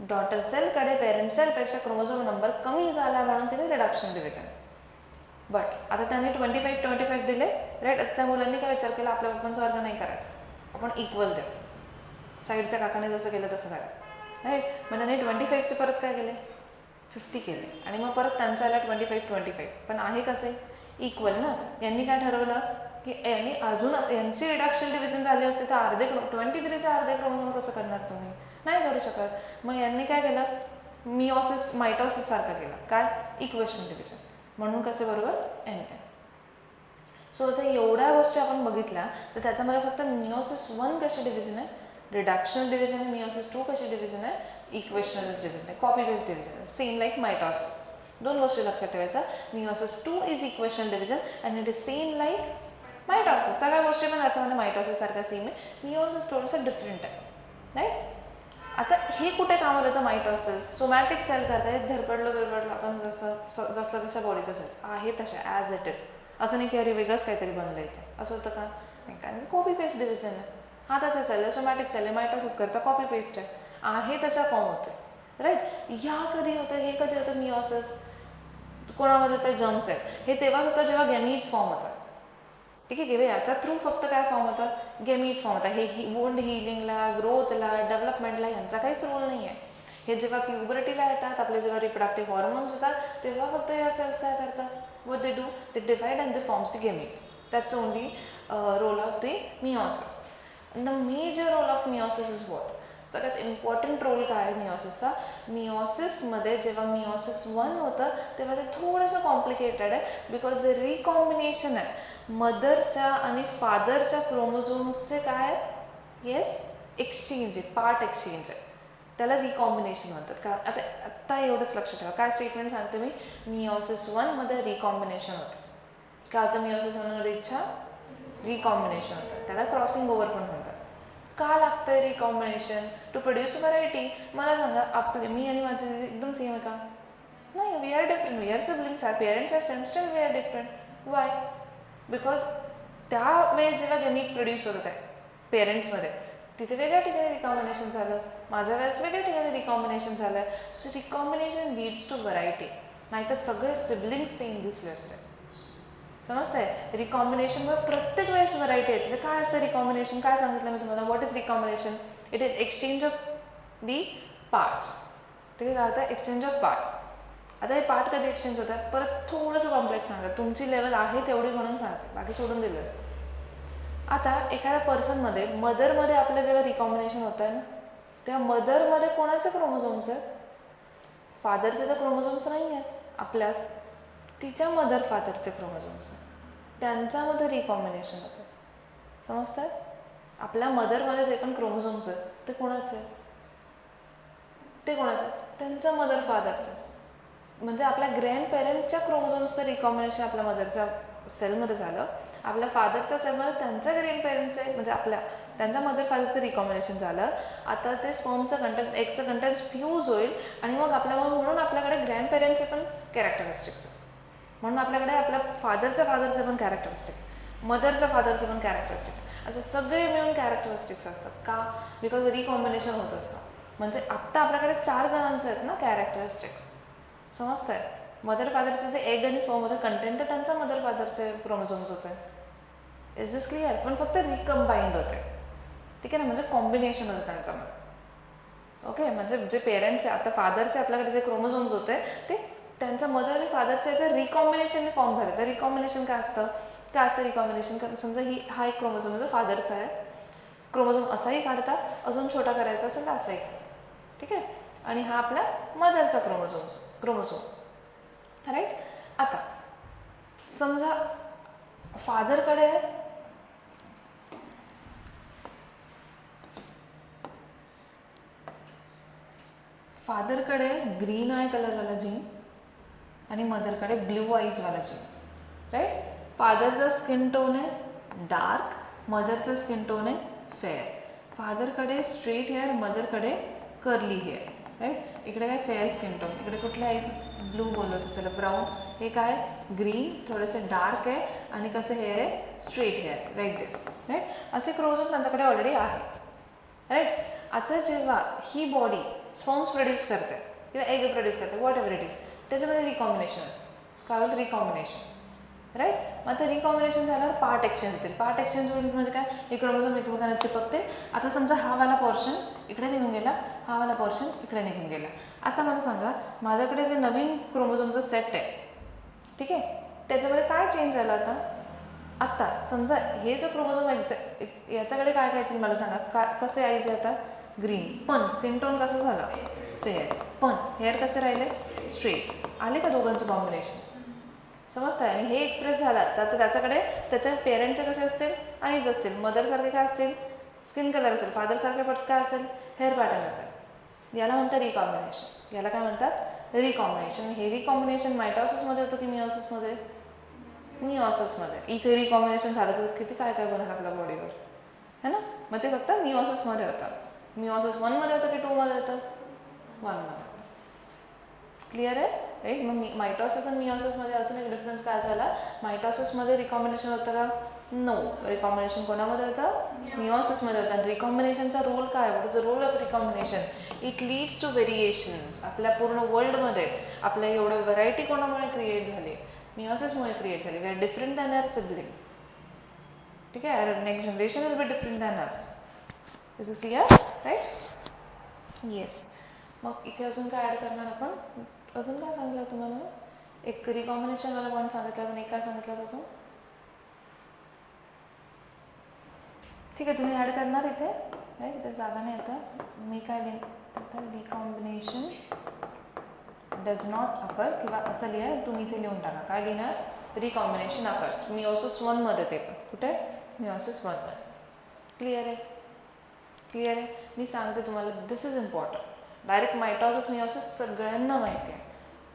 daughter cell कडे parent cell पेक्षा क्रोमोझोम नंबर कमी झाला म्हणून तिने रिडक्शन डिव्हिजन. बट आता त्यांनी 25 दिले राईट. आता त्या मुलांनी काय विचार केला आपल्या पप्पांचा वर्ग नाही करायचा, आपण इक्वल देऊ, साईडच्या काकाने जसं केलं तसं करा राईट. मग त्यांनी 25चे परत काय केले 50 केले आणि मग परत त्यांचा आला 25. पण आहे कसे इक्वल ना. यांनी काय ठरवलं की यांनी अजून यांची रिडक्शन डिव्हिजन झाली असते तर 23चे अर्धे क्रोमोझोम कसं करणार तुम्ही, नाही करू शकत. मग यांनी काय केलं मायटॉसिस सारखा केला, काय इक्वेशन डिव्हिजन. म्हणून कसे बरोबर एन. सो आता एवढ्या गोष्टी आपण बघितल्या तर त्याच्यामध्ये फक्त मिओसिस 1 कशी डिव्हिजन आहे रिडक्शनल डिव्हिजन आहे, मिओसिस 2 कशी डिव्हिजन आहे इक्वेशनल डिव्हिजन आहे, कॉपी बेस्ड डिव्हिजन आहे, सेम लाईक मायटॉसिस. 2 गोष्टी लक्षात ठेवायचा. Meiosis 2 is equational division and it is same like mitosis. सगळ्या गोष्टी पण त्याच्यामध्ये मायटॉसिस सारखा सेम आहे. मिओसिस थोडंसं डिफरंट आहे राईट. आता हे कुठे कामाला येतं मायटॉसिस सोमॅटिक सेल करतायत, धडपडलो आपण जसं तशा बॉडीचं सेल आहे तशा ॲज इट इज. असं नाही की अरे वेगळंच काहीतरी बनलं इथे असं होतं का नाही. कारण की कॉपी पेस्ट डिव्हिजन आहे. हा त्याचा सेल आहे, सोमॅटिक सेल आहे, मायटॉसिस करता कॉपी पेस्ट आहे तशा फॉर्म होते राईट. ह्या कधी होतं हे कधी होतं मिओसिस कोणामध्ये होतं जर्म सेल. हे तेव्हाच होतं जेव्हा गॅमीट्स फॉर्म होतात. ठीक आहे. किंवा याच्या थ्रू फक्त काय फॉर्म होतात गॅमीट्स फॉर्म होतात. हे वुंड हिलिंगला ग्रोथला डेव्हलपमेंटला यांचा काहीच रोल नाही आहे. हे जेव्हा प्युबर्टीला येतात आपले जेव्हा रिप्रोडक्टिव्ह हॉर्मोन्स येतात तेव्हा फक्त या सेल्स काय करतात what they do they divide and they forms the gametes. That's the only role of the meiosis. And the major role of meiosis is what? सगळ्यात इम्पॉर्टंट रोल काय आहे मिओसिसचा. मिओसिसमध्ये जेव्हा मिओसिस 1 होतं तेव्हा ते थोडंसं कॉम्प्लिकेटेड आहे बिकॉज जे रिकॉम्बिनेशन आहे मदरच्या आणि फादरच्या क्रोमोझोम्सचे काय आहे येस एक्सचेंज आहे, पार्ट एक्सचेंज आहे, त्याला रिकॉम्बिनेशन म्हणतात. का आत्ता एवढंच लक्षात ठेवा. काय स्टेटमेंट सांगते मी मिओसिस 1 मध्ये रिकॉम्बिनेशन होतं. काय होतं मिओसिस 1 मध्ये इच्छा रिकॉम्बिनेशन होतं, त्याला क्रॉसिंग ओव्हर पण म्हणतात. का लागतंय रिकॉम्बिनेशन टू प्रोड्यूस व्हरायटी. मला सांगा आपले मी आणि माझे एकदम सेम आहे का नाही. We are different, we are siblings, are parents are same, still we are different. Why because त्यावेळेस जेव्हा गॅमीट प्रोड्यूस होत आहे पेरेंट्समध्ये तिथे वेगळ्या ठिकाणी रिकॉम्बिनेशन झालं, माझ्या वेळेस वेगळ्या ठिकाणी रिकॉम्बिनेशन झालं. So recombination leads to variety. नाही तर सगळे सिबलिंग्स सेम दिसले असते. समजतंय. रिकॉम्बिनेशनवर प्रत्येक वेळेस व्हरायटी येते. काय असतं रिकॉम्बिनेशन काय सांगितलं मी तुम्हाला. What is recombination. It is exchange of the parts. ठीक आहे. काय होतं एक्सचेंज ऑफ पार्ट्स. आता हे पार्ट कधी एक्सचेंज होतात परत थोडंसं कॉम्प्लेक्स सांगा. तुमची लेवल आहे तेवढी म्हणून सांगते, बाकी सोडून दिलं असतं. आता एखाद्या पर्सनमध्ये मदरमध्ये आपलं जेव्हा रिकॉम्बिनेशन होतं आहे ना तेव्हा मदरमध्ये कोणाचे क्रोमोझोम्स आहेत फादरचे तर क्रोमोझोम्स नाही आहेत आपल्यास, तिच्या मदर फादरचे क्रोमोझोम्स आहेत त्यांच्यामध्ये रिकॉम्बिनेशन होतं. समजतात. आपल्या मदरमध्ये जे पण क्रोमोझोम्स आहेत ते कोणाचे त्यांचं मदर फादरचं. म्हणजे आपल्या ग्रँड पेरेंटच्या क्रोमोझोम्सचं रिकॉम्बिनेशन आपल्या मदरच्या सेलमध्ये झालं, आपल्या फादरच्या सेलमध्ये त्यांच्या ग्रँड पेरेंट्सचे म्हणजे आपल्या त्यांचा मदर फादरचं रिकॉम्बिनेशन झालं. आता ते स्पर्मचं कंटेंट एगचं कंटेंट फ्यूज होईल आणि मग म्हणून आपल्याकडे ग्रँड पेरेंट्सचे पण कॅरेक्टरिस्टिक्स आहेत. म्हणून आपल्याकडे आपल्या फादरचं पण कॅरेक्टरिस्टिक, मदरचं फादरचं पण कॅरेक्टरिस्टिक, असं सगळे मिळून कॅरेक्टरिस्टिक्स असतात. का? बिकॉज रिकॉम्बिनेशन होत असतं. म्हणजे आत्ता आपल्याकडे 4 जणांचे आहेत ना कॅरेक्टरिस्टिक्स, समजतं आहे. मदर फादरचे जे एग आणि स्पर्ममध्ये कंटेंट आहे त्यांचा मदर फादरचे क्रोमोझोम्स होते. Is this clear? पण फक्त रिकम्बाइंड होते, ठीक आहे ना, म्हणजे कॉम्बिनेशन होतं त्यांच्यामध्ये. ओके, म्हणजे जे पेरेंट्स आहे, आता फादरचे आपल्याकडे जे क्रोमोझोम्स होते ते त्यांचा मदर आणि फादरचे याचं रिकॉम्बिनेशनने फॉर्म झाले. तर रिकॉम्बिनेशन काय असतं? काय असतं रिकॉम्बिनेशन? समजा हा एक क्रोमोझोम जो फादरचा आहे, क्रोमोझोम असाही काढतात, अजून छोटा करायचा असेल तर असाही, ठीक आहे. आणि हा आपला मदरचा क्रोमोझोम राईट. आता समजा फादरकडे ग्रीन आय कलरवाला जीन आणि मदरकडे ब्ल्यू आईजवाला जीन, राईट. फादरचा स्किन टोन आहे डार्क, मदरचा स्किन टोन आहे फेअर. फादरकडे स्ट्रेट हेअर, मदरकडे कर्ली हेअर, राईट. इकडे काय फेअर स्किन टोन, इकडे कुठल्या आईज ब्लू बोलवतो, चला ब्राऊन. हे काय ग्रीन, थोडंसं डार्क आहे आणि कसं हेअर आहे straight hair, like this, right. असे क्रोमोझोम त्यांच्याकडे ऑलरेडी आहे, राईट. आता जेव्हा ही बॉडी स्पर्म्स प्रोड्यूस करते किंवा एग प्रोड्यूस करते, व्हॉट एव्हर इट इज, त्याच्यामध्ये रिकॉम्बिनेशन काय होईल? Recombination, right. मग आता रिकॉम्बिनेशन झाल्यावर पार्ट एक्सचेंज होतील. पार्ट एक्सचेंज होईल म्हणजे काय? एक क्रोमोझोम एकमेकांना चिपकते. आता समजा हा वाला पोर्शन इकडे निघून गेला, हा वाला पोर्शन इकडे निघून गेला. आता मला सांगा, माझ्याकडे जे नवीन क्रोमोझोमचं सेट आहे, ठीक आहे, त्याच्यामध्ये काय चेंज झालं आता? आत्ता समजा हे जो क्रोमोझोम याच्याकडे काय काय येतील मला सांगा. कसे आईज आहे आता? ग्रीन, पण स्किन टोन कसं झालं? फेअर, पण हेअर कसे राहिले? स्ट्रेट. आले का दोघांचं कॉम्बिनेशन? समजतं आहे. आणि हे एक्सप्रेस झालं तर त्याच्याकडे त्याच्या पेरेंटचे कसे असतील? आईज असतील. मदरसारखे काय असतील? स्किन कलर असेल. फादरसारखे पट काय असेल? हेअर पॅटर्न असेल. याला म्हणतात रिकॉम्बिनेशन. याला काय म्हणतात? रिकॉम्बिनेशन. हे रिकॉम्बिनेशन मायटॉसिसमध्ये होतं की मिओसिसमध्ये? मिओसिसमध्ये. इथे रिकॉम्बिनेशन झालं तर किती काय काय बनेल आपल्या बॉडीवर, है ना. मग ते फक्त मिओसिसमध्ये होतं. मिओसिस 1 मध्ये होतं की 2 मध्ये होतं? 1 मध्ये. क्लिअर आहे, राईट. मग मायटॉसिस आणि मिओसिसमध्ये अजून एक डिफरन्स काय झाला? मायटॉसिसमध्ये रिकॉम्बिनेशन होतं का? नो. रिकॉम्बिनेशन कोणामध्ये होतं? मिओसिसमध्ये होतं. आणि रिकॉम्बिनेशनचा रोल काय? What is the role of recombination? It leads to variations. आपल्या पूर्ण वर्ल्डमध्ये आपल्या एवढं व्हरायटी कोणामुळे क्रिएट झाली? मिओसिसमुळे क्रिएट झाली. We are different than our siblings, ठीक आहे. Our next generation will be different than us. This is clear, right. Yes. मग इथे अजून काय ॲड करणार आपण? अजून काय सांगितलं तुम्हाला? एक रिकॉम्बिनेशन मला पॉईंट सांगितलं आणि एक काय सांगितलं अजून? ठीक आहे, तुम्ही ॲड करणार इथे, राईट. इथे जागा नाही आता. मी काय लिहिलं? रिकॉम्बिनेशन डज नॉट अकर, किंवा असं लिहा तुम्ही इथे लिहून टाका. काय लिहिणार? Recombination occurs. मिओसिस 1 मध्ये. ते पण कुठे? मिओसिस 1 मध्ये. क्लिअर आहे? क्लिअर आहे. मी सांगते तुम्हाला, this is important. Direct mitosis meiosis सगळ्यांना माहिती आहे,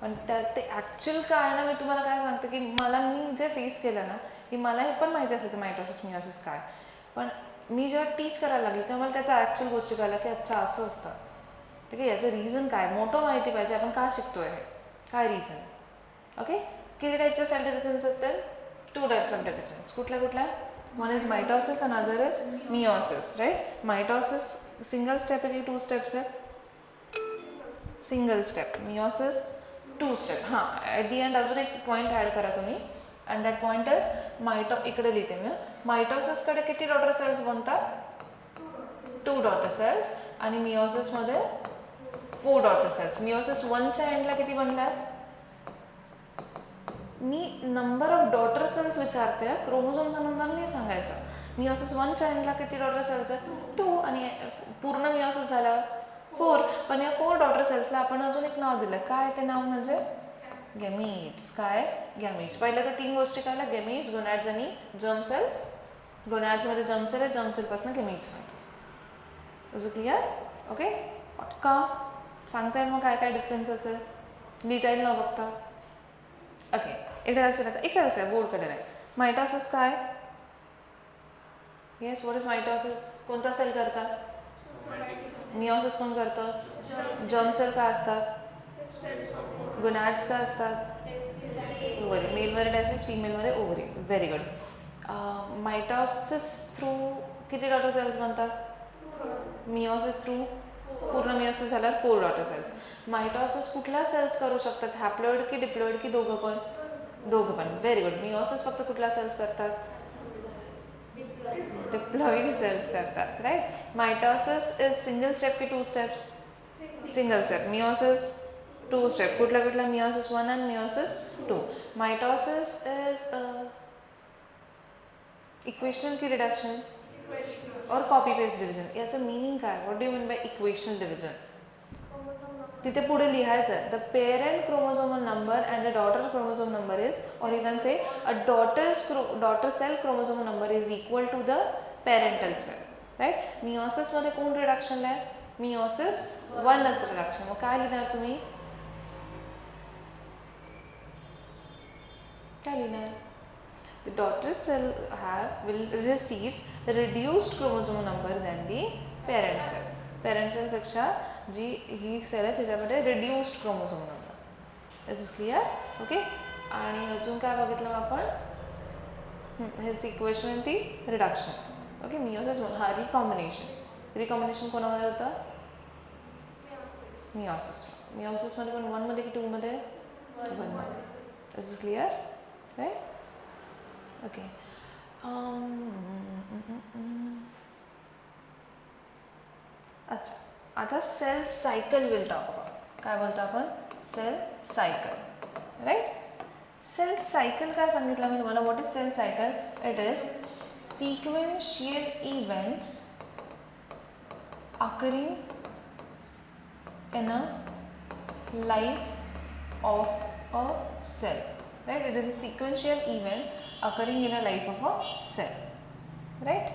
पण ते ॲक्च्युअल काय आहे ना, मी तुम्हाला काय सांगते की मी जे फेस केलं ना, की मला हे पण माहिती असायचं मायटॉसिस मिओसिस काय, पण मी जेव्हा टीच करायला लागली तेव्हा मला त्याच्या ॲक्च्युअल गोष्टी कळल्या की अच्छा असं असतं, ठीक आहे. याचं रिझन काय, मोठं माहिती पाहिजे, आपण का शिकतोय हे, काय रिझन. ओके. किती टाईपचे सेल डिव्हिजन्स आहेत? तर 2 टाईप्स ऑफ डिव्हिजन्स. कुठल्या? One is mitosis and other is meiosis, right. Mitosis single step आहे की 2 स्टेप्स आहे? Single step. Meiosis 2 step. हां, ॲट दी एंड अजून एक पॉईंट ॲड करा तुम्ही, अँड दॅट पॉईंट इज इकडे लिहिते मी. मायटॉसिसकडे किती डॉटर सेल्स बनतात? 2 डॉटर सेल्स. आणि मिओसिसमध्ये 4 डॉटर सेल्स. मिओसिस 1च्या एंडला किती बनतात? मी नंबर ऑफ डॉटर सेल्स विचारते, क्रोमोझोमचा नंबर नाही सांगायचा. मिओसिस 1च्या एंडला किती डॉटर सेल्स आहेत? 2. आणि पूर्ण मिओसिस झाल्यावर 4. पण या 4 डॉटर सेल्सला आपण अजून एक नाव दिलं. काय ते नाव? म्हणजे गॅमीट्स. काय? गॅमीट्स. पहिल्या तर 3 गोष्टी कळल्या. गॅमीट्स, गोनॅड्स आणि जर्म सेल्स. गोनॅड्समध्ये जर्म सेल आहे, जर्म सेलपासून गॅमीट्स मिळतात. Is it clear? ओके. पक्का सांगता येईल मग काय काय डिफरन्स असेल? लिहिता येईल न बघता? ओके. इकडे लक्षात बोर्डकडे नाही. मायटॉसिस काय? Yes, what is mitosis? कोणता सेल करतात? मिओसिस कोण करतं? जर्म सेल का असतात? गोनॅड्स का असतात? ओव्हरी. मेलमध्ये टेस्टिस, फीमेलमध्ये ovary. Very good. Mitosis through किती डॉटर सेल्स बनतात? मिओसिस थ्रू पूर्ण मिओसिस झाल्यावर 4 डॉटर सेल्स. मायटॉसिस कुठल्या सेल्स करू शकतात? हॅप्लॉइड की डिप्लॉइड की दोघं पण? दोघं पण. Very good. मिओसिस फक्त कुठल्या सेल्स करतात? डिप्लॉइड सेल्स करतात. Right. Mitosis is single step की 2 steps? Single step. Meiosis 2 step. कुठल्या कुठल्या? मिओसिस 1 आणि मिओसिस 2. मायटॉसिस इज इक्वेशनल की रिडक्शन और कॉपी पेस्ट डिव्हिजन? याचं मीनिंग काय? What do you mean by equational division? तिथे पुढे लिहायचं आहे the parent chromosomal number and the daughter chromosome number is, और you can say a daughter cell chromosome number is equal to the parental cell. Right. मिओसिसमध्ये कोण रिडक्शनला आहे? Meiosis 1च रिडक्शन. मग काय लिहिणार तुम्ही? काय लिहिणार? The daughter cell will receive reduced chromosome number than the parent cell. Parent cell पेक्षा जी ही सेल आहे त्याच्यामध्ये reduced chromosome number. This is clear? Okay? आणि अजून काय बघितलं आपण? हेच इक्वेशन ती रिडक्शन. ओके. मिओसिस 1 हा रिकॉम्बिनेशन कोणामध्ये होतं? मिओसिसमध्ये पण 1 मध्ये की 2 मध्ये? 1 मध्ये. This is clear? Right? Okay. अच्छा. आता cell cycle will talk about. काय बोलतो आपण? Cell cycle. Right. Cell cycle काय सांगितलं मी तुम्हाला? What is cell cycle? It is sequential events occurring in a life of a cell. Right? It is a sequential event occurring in a life of a cell. Right?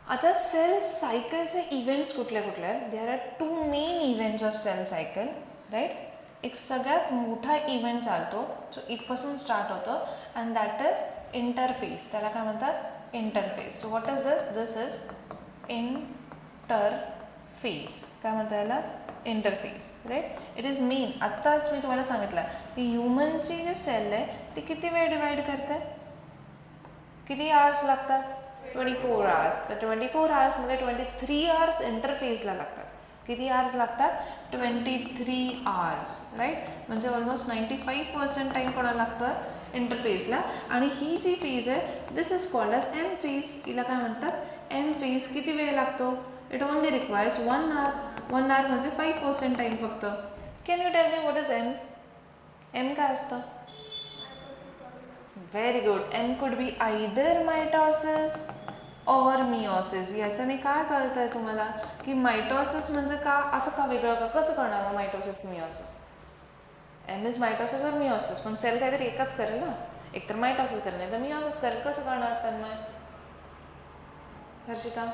आता cell सायकलचे events कुठले कुठले आहेत? There are 2 main events of cell cycle. Right. एक सगळ्यात मोठा event चालतो जो इथपासून स्टार्ट होतो अँड दॅट इज इंटरफेस. त्याला काय म्हणतात? Interphase. So what is this? This is interphase. काय म्हणतात याला? Interphase. Right. It is main. आत्ताच मी तुम्हाला सांगितलं की ह्युमनची जी सेल आहे ती किती वेळ डिवाइड करते? किती आवर्स लागतात? 24 आवर्स. तर 24 आवर्समध्ये 23 आवर्स इंटरफेसला लागतात. किती आवर्स लागतात? 23 आवर्स. राईट. म्हणजे ऑलमोस्ट 95% टाईम कोणाला लागतं? इंटरफेसला. आणि ही जी फेज आहे this is called as M phase. हिला काय म्हणतात? M phase. किती वेळ लागतो? It only requires 1 hour. 1 hour म्हणजे 5% टाईम फक्त. Can you tell me what is M? M काय असतं? Very good. M could be either mitosis और मिओसिस. याच्याने काय कळत आहे तुम्हाला की मायटॉसिस म्हणजे का असं का वेगळं का? कसं करणार mitosis meiosis? M is mitosis और मिओसिस. पण सेल काहीतरी एकच करेल ना. एकतर मायटॉसिस करेल नाही तर मिओसिस करेल. कसं करणार तन्मय? हर्षिता?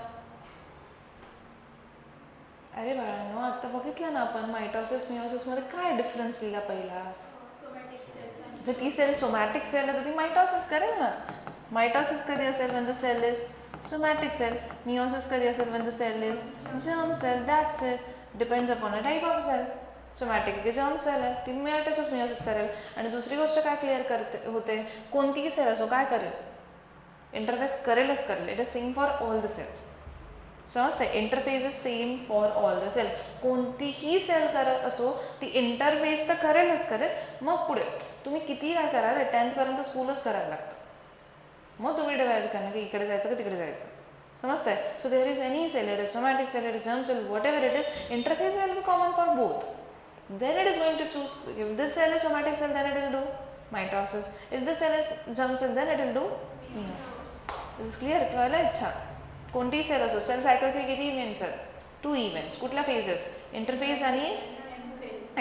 अरे बाळांनो आता बघितलं ना आपण मायटॉसिस मिओसिसमध्ये काय डिफरन्स लिहिला पहिला? जर ती सेल सोमॅटिक सेल आहे तर ती मायटॉसिस करेल ना. मायटॉसिस कधी असेल? when the cell is somatic cell. meiosis कधी असेल? when the cell is germ cell. That's it. Depends upon a type of cell. Somatic की जर्म सेल आहे ती मायटॉसिस मिओसिस करेल. आणि दुसरी गोष्ट काय क्लिअर करते होते? कोणतीही सेल असो काय करेल? इंटरफेस करेलच करेल. It is same for all the cells. समजते? Interphase is same for all the cell. कोणतीही सेल करत असो ती इंटरफेस तर करेलच करेल. मग पुढे तुम्ही किती काय कराल? 10th पर्यंत स्कूलच करायला लागतं. मग तुम्ही डिवाइड करणार की इकडे जायचं का तिकडे जायचं. समजतंय? So there is any cell, it is somatic cell, it is germ cell, whatever it is, interphase will be common for both. Then it is going to choose. If this cell is somatic cell, then it will do mitosis. If this cell is germ cell, then it will do meiosis. This is clear? कळलं? इच्छा कोणतीही sale असो. Sale सायकलचे किती events आहेत? 2 events. कुठल्या phases? Interphase आणि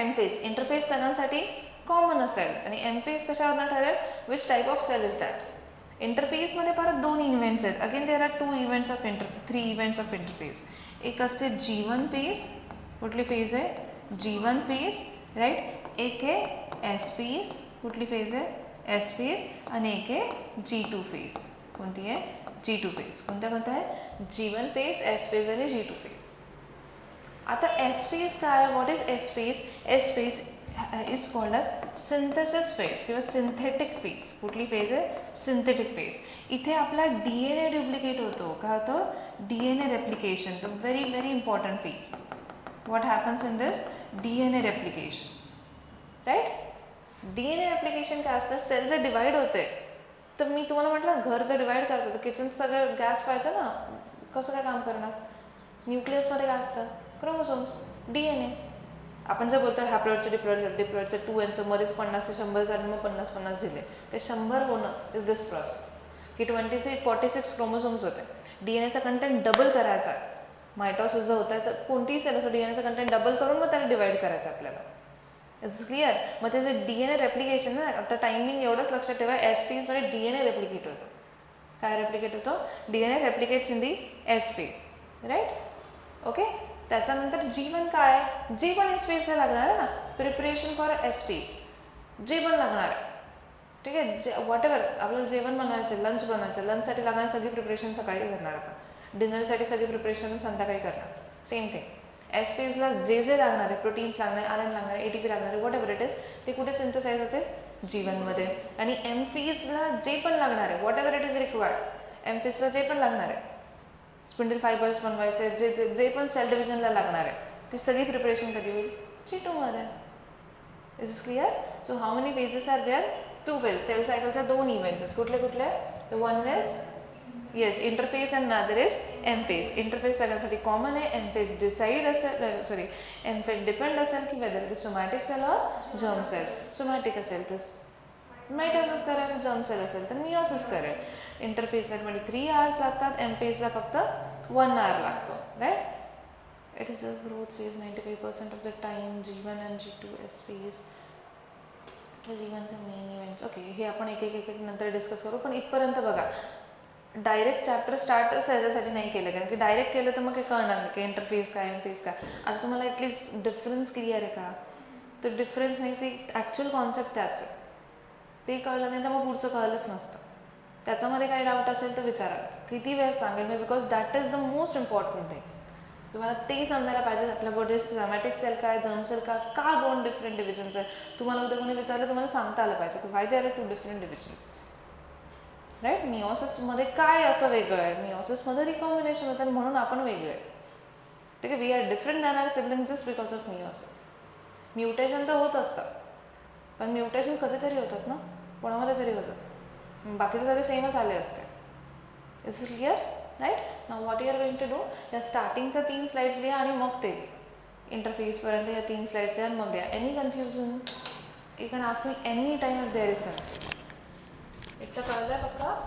M phase. Interphase सगळ्यांसाठी कॉमन असेल आणि एम फेज कशावरनं ठरेल? Which type of cell is that. इंटरफेसमध्ये परत 2 इव्हेंट्स आहेत. Again there are 3 events of interphase. एक असते G1 फेज. कुठली फेज आहे? G1 phase. राईट. एक आहे एस फेज, कुठली फेज आहे एस फेज, आणि एक आहे G2 फेज. कोणती आहे G2 फेज. कोणत्या कोणत्या आहे G1 फेज, एस फेज आणि G2 फेज. आता एस फेज काय, what is S phase? S phase is called as synthesis phase किंवा सिंथेटिक फेज. कुठली फेज आहे सिंथेटिक फेज. इथे आपला DNA डुप्लिकेट होतो. काय होतं DNA replication. The very very important phase. What happens in this DNA replication. Right. DNA replication काय असतं, सेल जर डिवाइड होते तर मी तुम्हाला म्हटलं घर जर डिवाइड करतं तर किचन सगळं गॅस पाहिजे ना, कसं काय काम करणार. न्यूक्लियसमध्ये काय असतं क्रोमोसोम्स, DNA. आपण जर बोलतो हॅप्लॉइडचं डिप्लॉइडचं 2Nचं मध्येच 50 ते 100 झाले, मग 50-50 दिले, ते 100 होणं इज दिस प्रोसेस. की 46 क्रोमोसोम्स होते. DNAचा कंटेंट डबल करायचा. मायटॉसिस जर होत आहे तर कोणतीही सेल असो DNAचा कंटेंट डबल करून मग त्याला डिवाइड करायचं आपल्याला. Is clear. मग ते जे DNA रेप्लिकेशन ना, आता टायमिंग एवढंच लक्षात ठेवा, एस फेजमध्ये DNA रेप्लिकेट होतं. काय रेप्लिकेट होतं DNA replicates in the S phase. Right. Okay. त्याच्यानंतर G1 काय आहे, जे पण एस फेजला लागणार आहे ना, प्रिपरेशन फॉर एस फेज जे पण लागणार आहे. ठीक आहे. जे व्हॉट एव्हर आपल्याला जेवण बनवायचं, लंच बनवायचं, लंचसाठी लागणारी सगळी प्रिपरेशन सकाळी करणार आपण, डिनरसाठी सगळी प्रिपरेशन संध्याकाळी करणार. Same thing. एस फेजला जे जे लागणार आहे, प्रोटीन्स लागणार, आयर्न लागणार, ATP लागणार आहे, व्हॉट एव्हर इट इज, ते कुठे सिंथेसाइज होते G1 मध्ये. आणि एम फेजला जे पण लागणार आहे, whatever it is required, M फेजला जे पण लागणार आहे, स्पिंडल फायबर्स बनवायचे, जे जे जे पण सेल डिव्हिजनला लागणार आहे, ती सगळी प्रिपरेशन कधी होईल G2 मध्ये. Is is clear. So how many phases are there, 2 phase. Cell सायकलच्या 2 इव्हेंट्स आहेत. कुठले कुठले, तर one is yes interphase and other is M phase. Interphase सगळ्यांसाठी कॉमन आहे. एम फेज डिसाईड असेल, सॉरी एम फेज डिपेंड असेल की whether it is somatic cell और जर्म सेल. सोमॅटिक असेल तर मायटोसिस करेल, जर्म सेल असेल तर मिओसिस करेल. इंटरफेसला 23 आवर्स लागतात, एम फेजला फक्त 1 आवर लागतो. Right. It is a growth phase 95% of the time. G1 and G2 S phase. G1चे मेन इव्हेंट्स. ओके, हे आपण एक एक नंतर डिस्कस करू, पण इथपर्यंत बघा. डायरेक्ट चॅप्टर स्टार्टच याच्यासाठी नाही केलं, कारण की डायरेक्ट केलं तर मग काही कळणार नाही की इंटरफेस काय, एम फेज काय. आता तुम्हाला ॲटलिस्ट डिफरन्स क्लिअर आहे का, तर डिफरन्स नाही, ते ॲक्च्युअल कॉन्सेप्ट त्याच आहे, ते कळलं नाही तर मग पुढचं कळलंच नसतं. त्याच्यामध्ये काही डाऊट असेल तर विचारा, किती वेळ सांगेल मी, because that is the most important thing. तुम्हाला ते समजायला पाहिजे आपल्या बॉडीत सोमॅटिक सेल काय, जर्म सेल काय, का 2 डिफरंट डिव्हिजन्स आहे. तुम्हाला उद्या कोणी विचारलं तुम्हाला सांगता आलं पाहिजे की why there are 2 different divisions. Right. मिओसिसमध्ये काय असं वेगळं आहे, मिओसिसमध्ये रिकॉम्बिनेशन होतं म्हणून आपण वेगळे आहे. ठीक आहे. We are different than are sibling just because of meiosis. Mutation तर होत असतं, पण म्युटेशन कधीतरी होतात ना, कोणामध्ये तरी होतं, बाकीचे सगळे सेमच आले असते. Is clear. Right. Now what you are going to do, या स्टार्टिंगच्या 3 स्लाइड्स लिहा आणि मग ते इंटरफेसपर्यंत या 3 स्लाइड्स लिहा आणि मग द्या. Any confusion you can ask me any time if there is confusion. It's a कळलं आहे पक्का.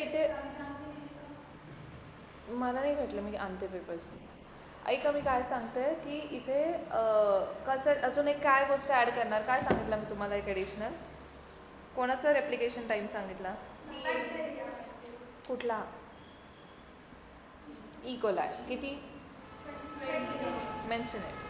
इथे मला नाही भेटलं, मी आणते पेपर्स. ऐका मी काय सांगते की इथे कसं अजून एक काय गोष्ट ॲड करणार, काय सांगितलं मी तुम्हाला एक ॲडिशनल? कोणाचा रेप्लिकेशन टाईम सांगितला? कुठला? इकोलाय किती? Mention it.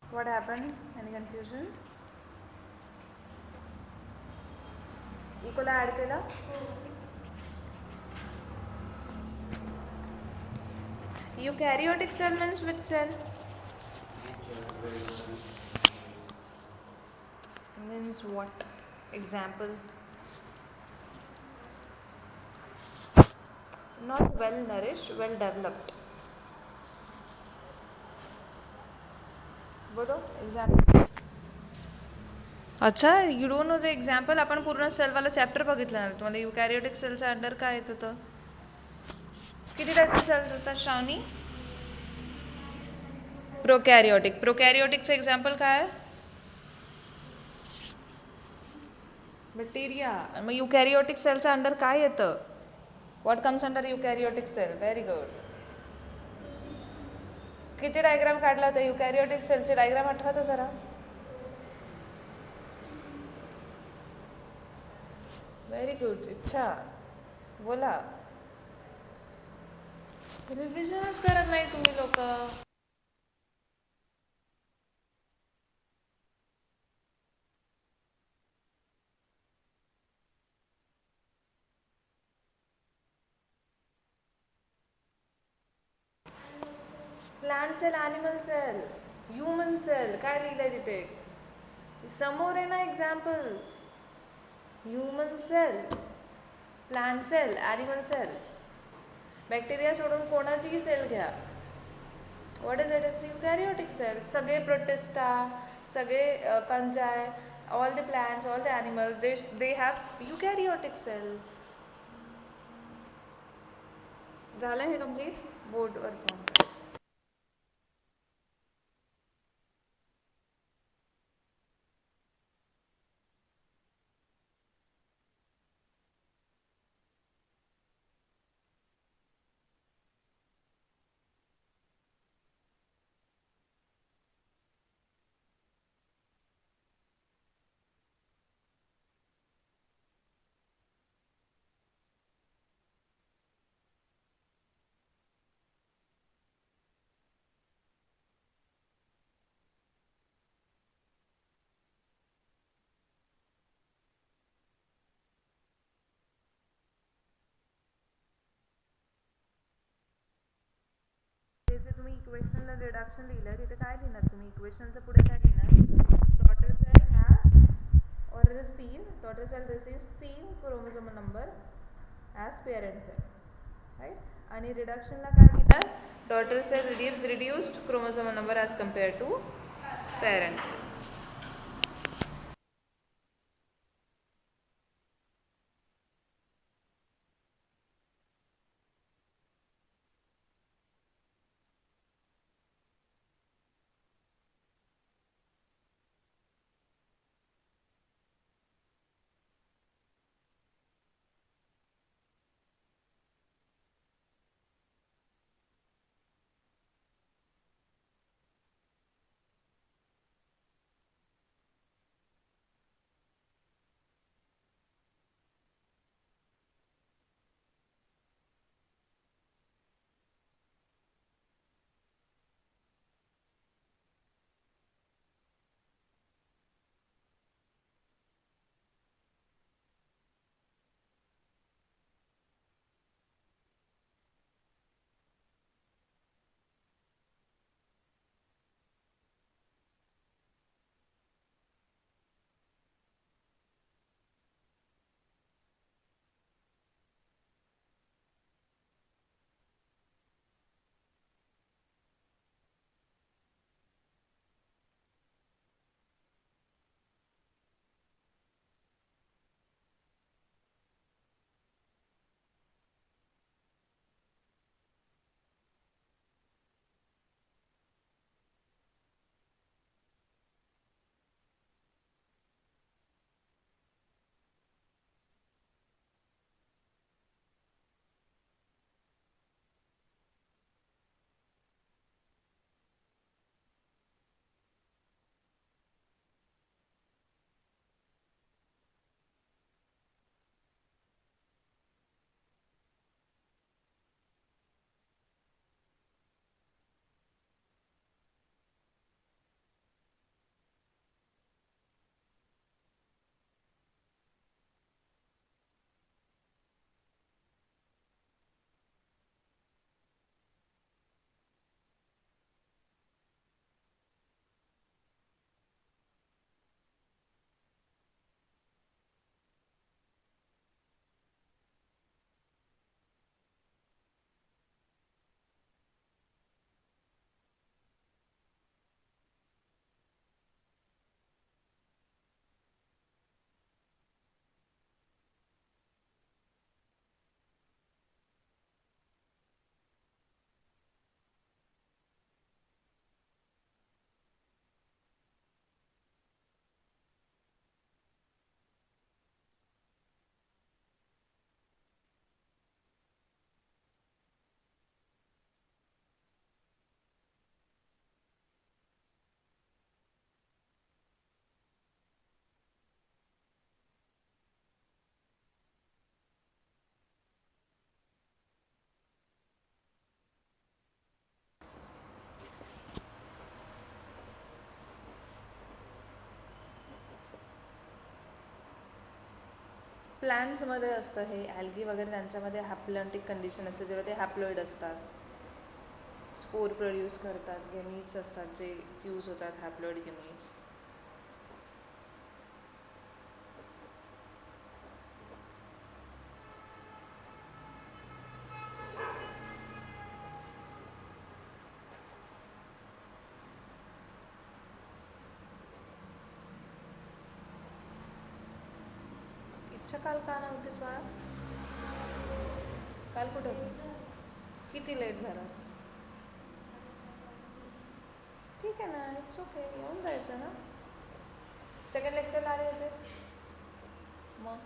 What happened? Any confusion? E coli add केला? Eukaryotic cell means which cell? Means what? Example? Not well nourished, well developed. बोलो example. अच्छा, you don't know the example. आपण पूर्ण सेलवाला chapter बघितलं ना. तुम्हाला युकॅरियोटिक सेलचा अंडर काय येत होतं? किती टाईपचे सेल्स असतात श्रावणी? प्रोकॅरियोटिक. प्रोकॅरियोटिकचं एक्झाम्पल काय आहे? बॅक्टेरिया. मग युकॅरियोटिक सेलचा अंडर काय येतं? What comes under eukaryotic cell? Very good. किती डायग्राम काढला होता युकॅरियोटिक सेलचे? डायग्राम आठवतं जरा. Very good. इच्छा बोला. रिव्हिजनच करत नाही तुम्ही लोक. Plant cell, animal cell, human cell, काय लिहिलंय तिथे? समोर आहे ना example. Human cell, plant cell, animal cell. Bacteria सोडून कोणाचीही सेल घ्या. What is it? Is eukaryotic cell. सगळे प्रोटिस्टा, सगळे fungi, all the plants, all the animals, they have eukaryotic cell. झालं हे कम्प्लीट? बोर्डवर जाऊन इक्वेशनला रिडक्शन लिहिलं तिथे काय लिहिणार तुम्ही इक्वेशनच्या पुढे काय लिहिणार daughter cell have or receive daughter cell receives same chromosome number as parent cell right आणि रिडक्शनला काय लिहिणार daughter cell gives reduced chromosome number as compared to parent cell. प्लांट्समध्ये असतं हे ॲल्गी वगैरे त्यांच्यामध्ये हॅप्लॉन्टिक कंडिशन असते तेव्हा ते हॅप्लॉइड असतात स्पोर प्रोड्यूस करतात गेमीट्स असतात जे फ्यूज होतात हॅप्लॉइड गेमीट्स इच्छा काल का नव्हतीस बाळा काल कुठे होती किती लेट झाला ठीक आहे ना इट्स ओके येऊन जायचं ना सेकंड लेक्चरला आले होतेस मग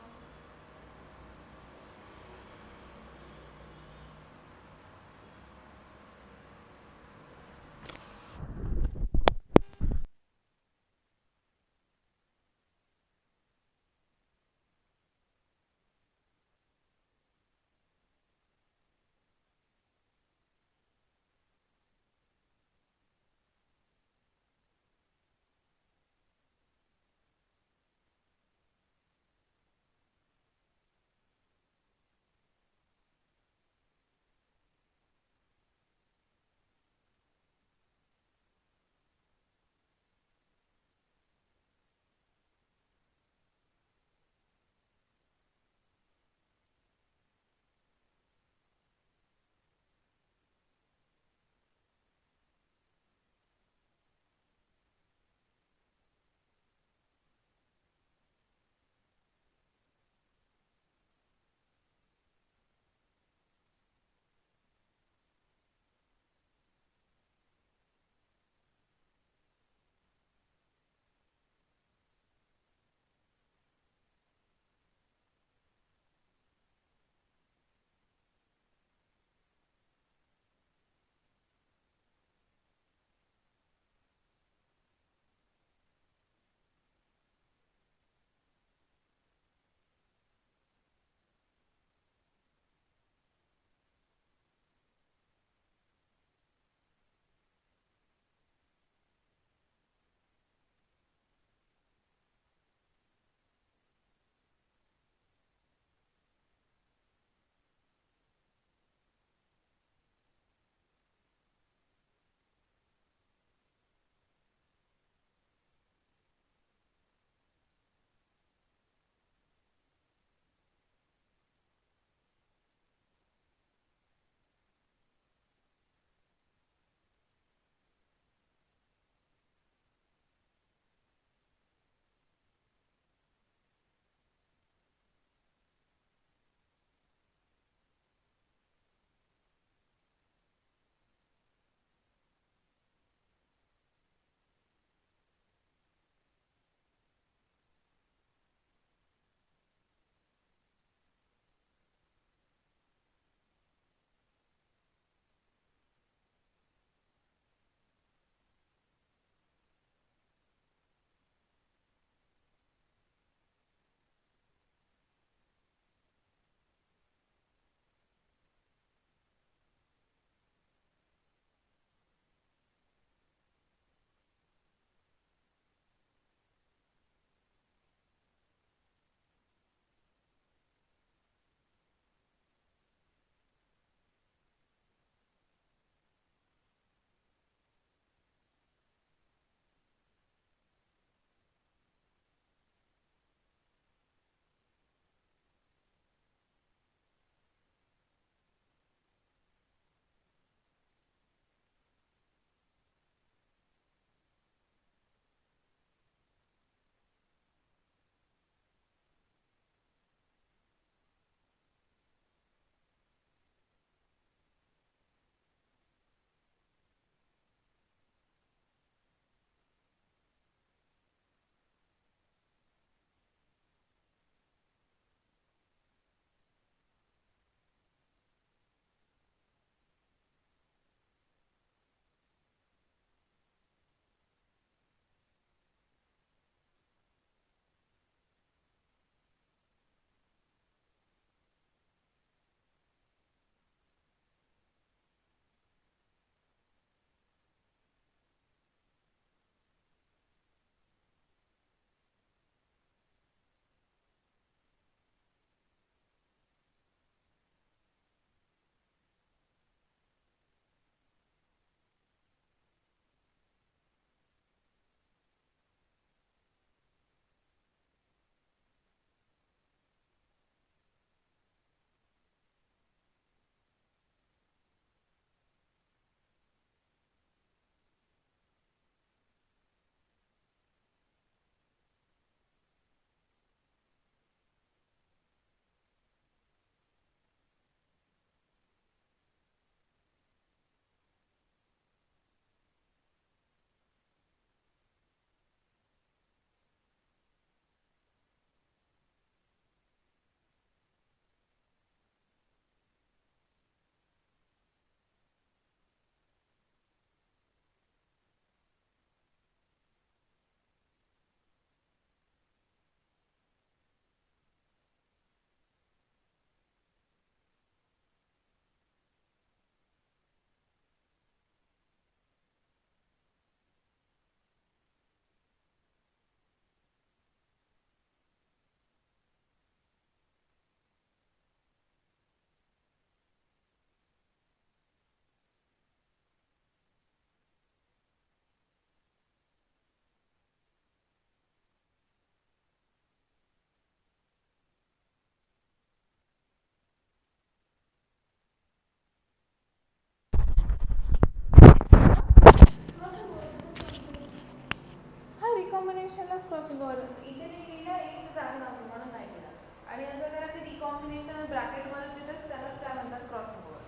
रिकॉम्बिनेशनलाच क्रॉसिंग ओव्हर इथे नाही लिहिला एक जागा नव्हती म्हणून नाही लिहिला. आणि असं करा ते रिकॉम्बिनेशन ब्रॅकेटमध्ये तिथेच त्यालाच काय म्हणतात क्रॉसिंग ओव्हर.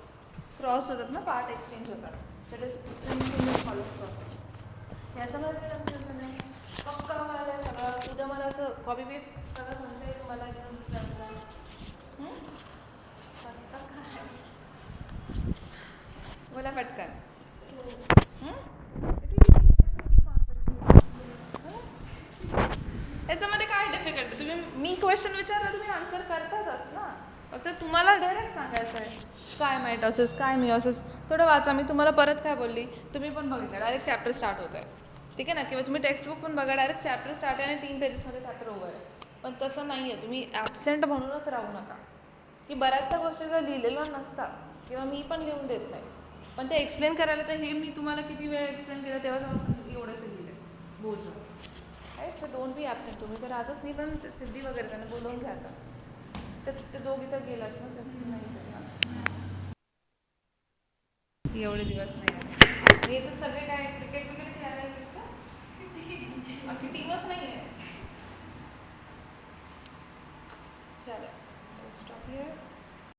क्रॉस होतात ना पार्ट एक्सचेंज होतात. That is crossing. याच्यामध्ये काही कन्फ्युजन नाही. पक्का मला सगळं उद्या मला असं कॉपी पेस्ट सगळं म्हणता येईल मला एकदम दुसरं असं. मस्त काय बोला पटकन. याच्यामध्ये काय डिफिकल्ट आहे? तुम्ही मी क्वेश्चन विचारला तुम्ही आन्सर करतातच ना. फक्त तुम्हाला डायरेक्ट सांगायचं आहे काय मायटॉसिस काय मिओसिस. थोडं वाचा. मी तुम्हाला परत काय बोलली तुम्ही पण बघितलं डायरेक्ट चॅप्टर स्टार्ट होत आहे. ठीक आहे ना. किंवा तुम्ही टेक्स्टबुक पण बघा डायरेक्ट चॅप्टर स्टार्ट आहे आणि 3 पेजेसमध्ये चॅप्टर ओव्हर आहे. पण तसं नाही आहे. तुम्ही ॲबसेंट म्हणूनच राहू नका. की बऱ्याचशा गोष्टी जर लिहिलेल्या नसतात किंवा मी पण लिहून देत नाही. पण ते एक्सप्लेन करायला तर हे मी तुम्हाला किती वेळ एक्सप्लेन केलं तेव्हा एवढंच लिहिलं बोलच. Right. So don't be absent. तुम्ही तर राहतच नाही पण सिद्धी वगैरे त्यांना बोलवून घ्या आता. तर ते दोघी तर गेलाच ना तर नाहीच आहे ना. एवढे दिवस नाही आले. हे तर सगळे काय क्रिकेट विकेट खेळायला येतात का? बाकी टीमच नाही आहे. चला स्टॉप हिअर.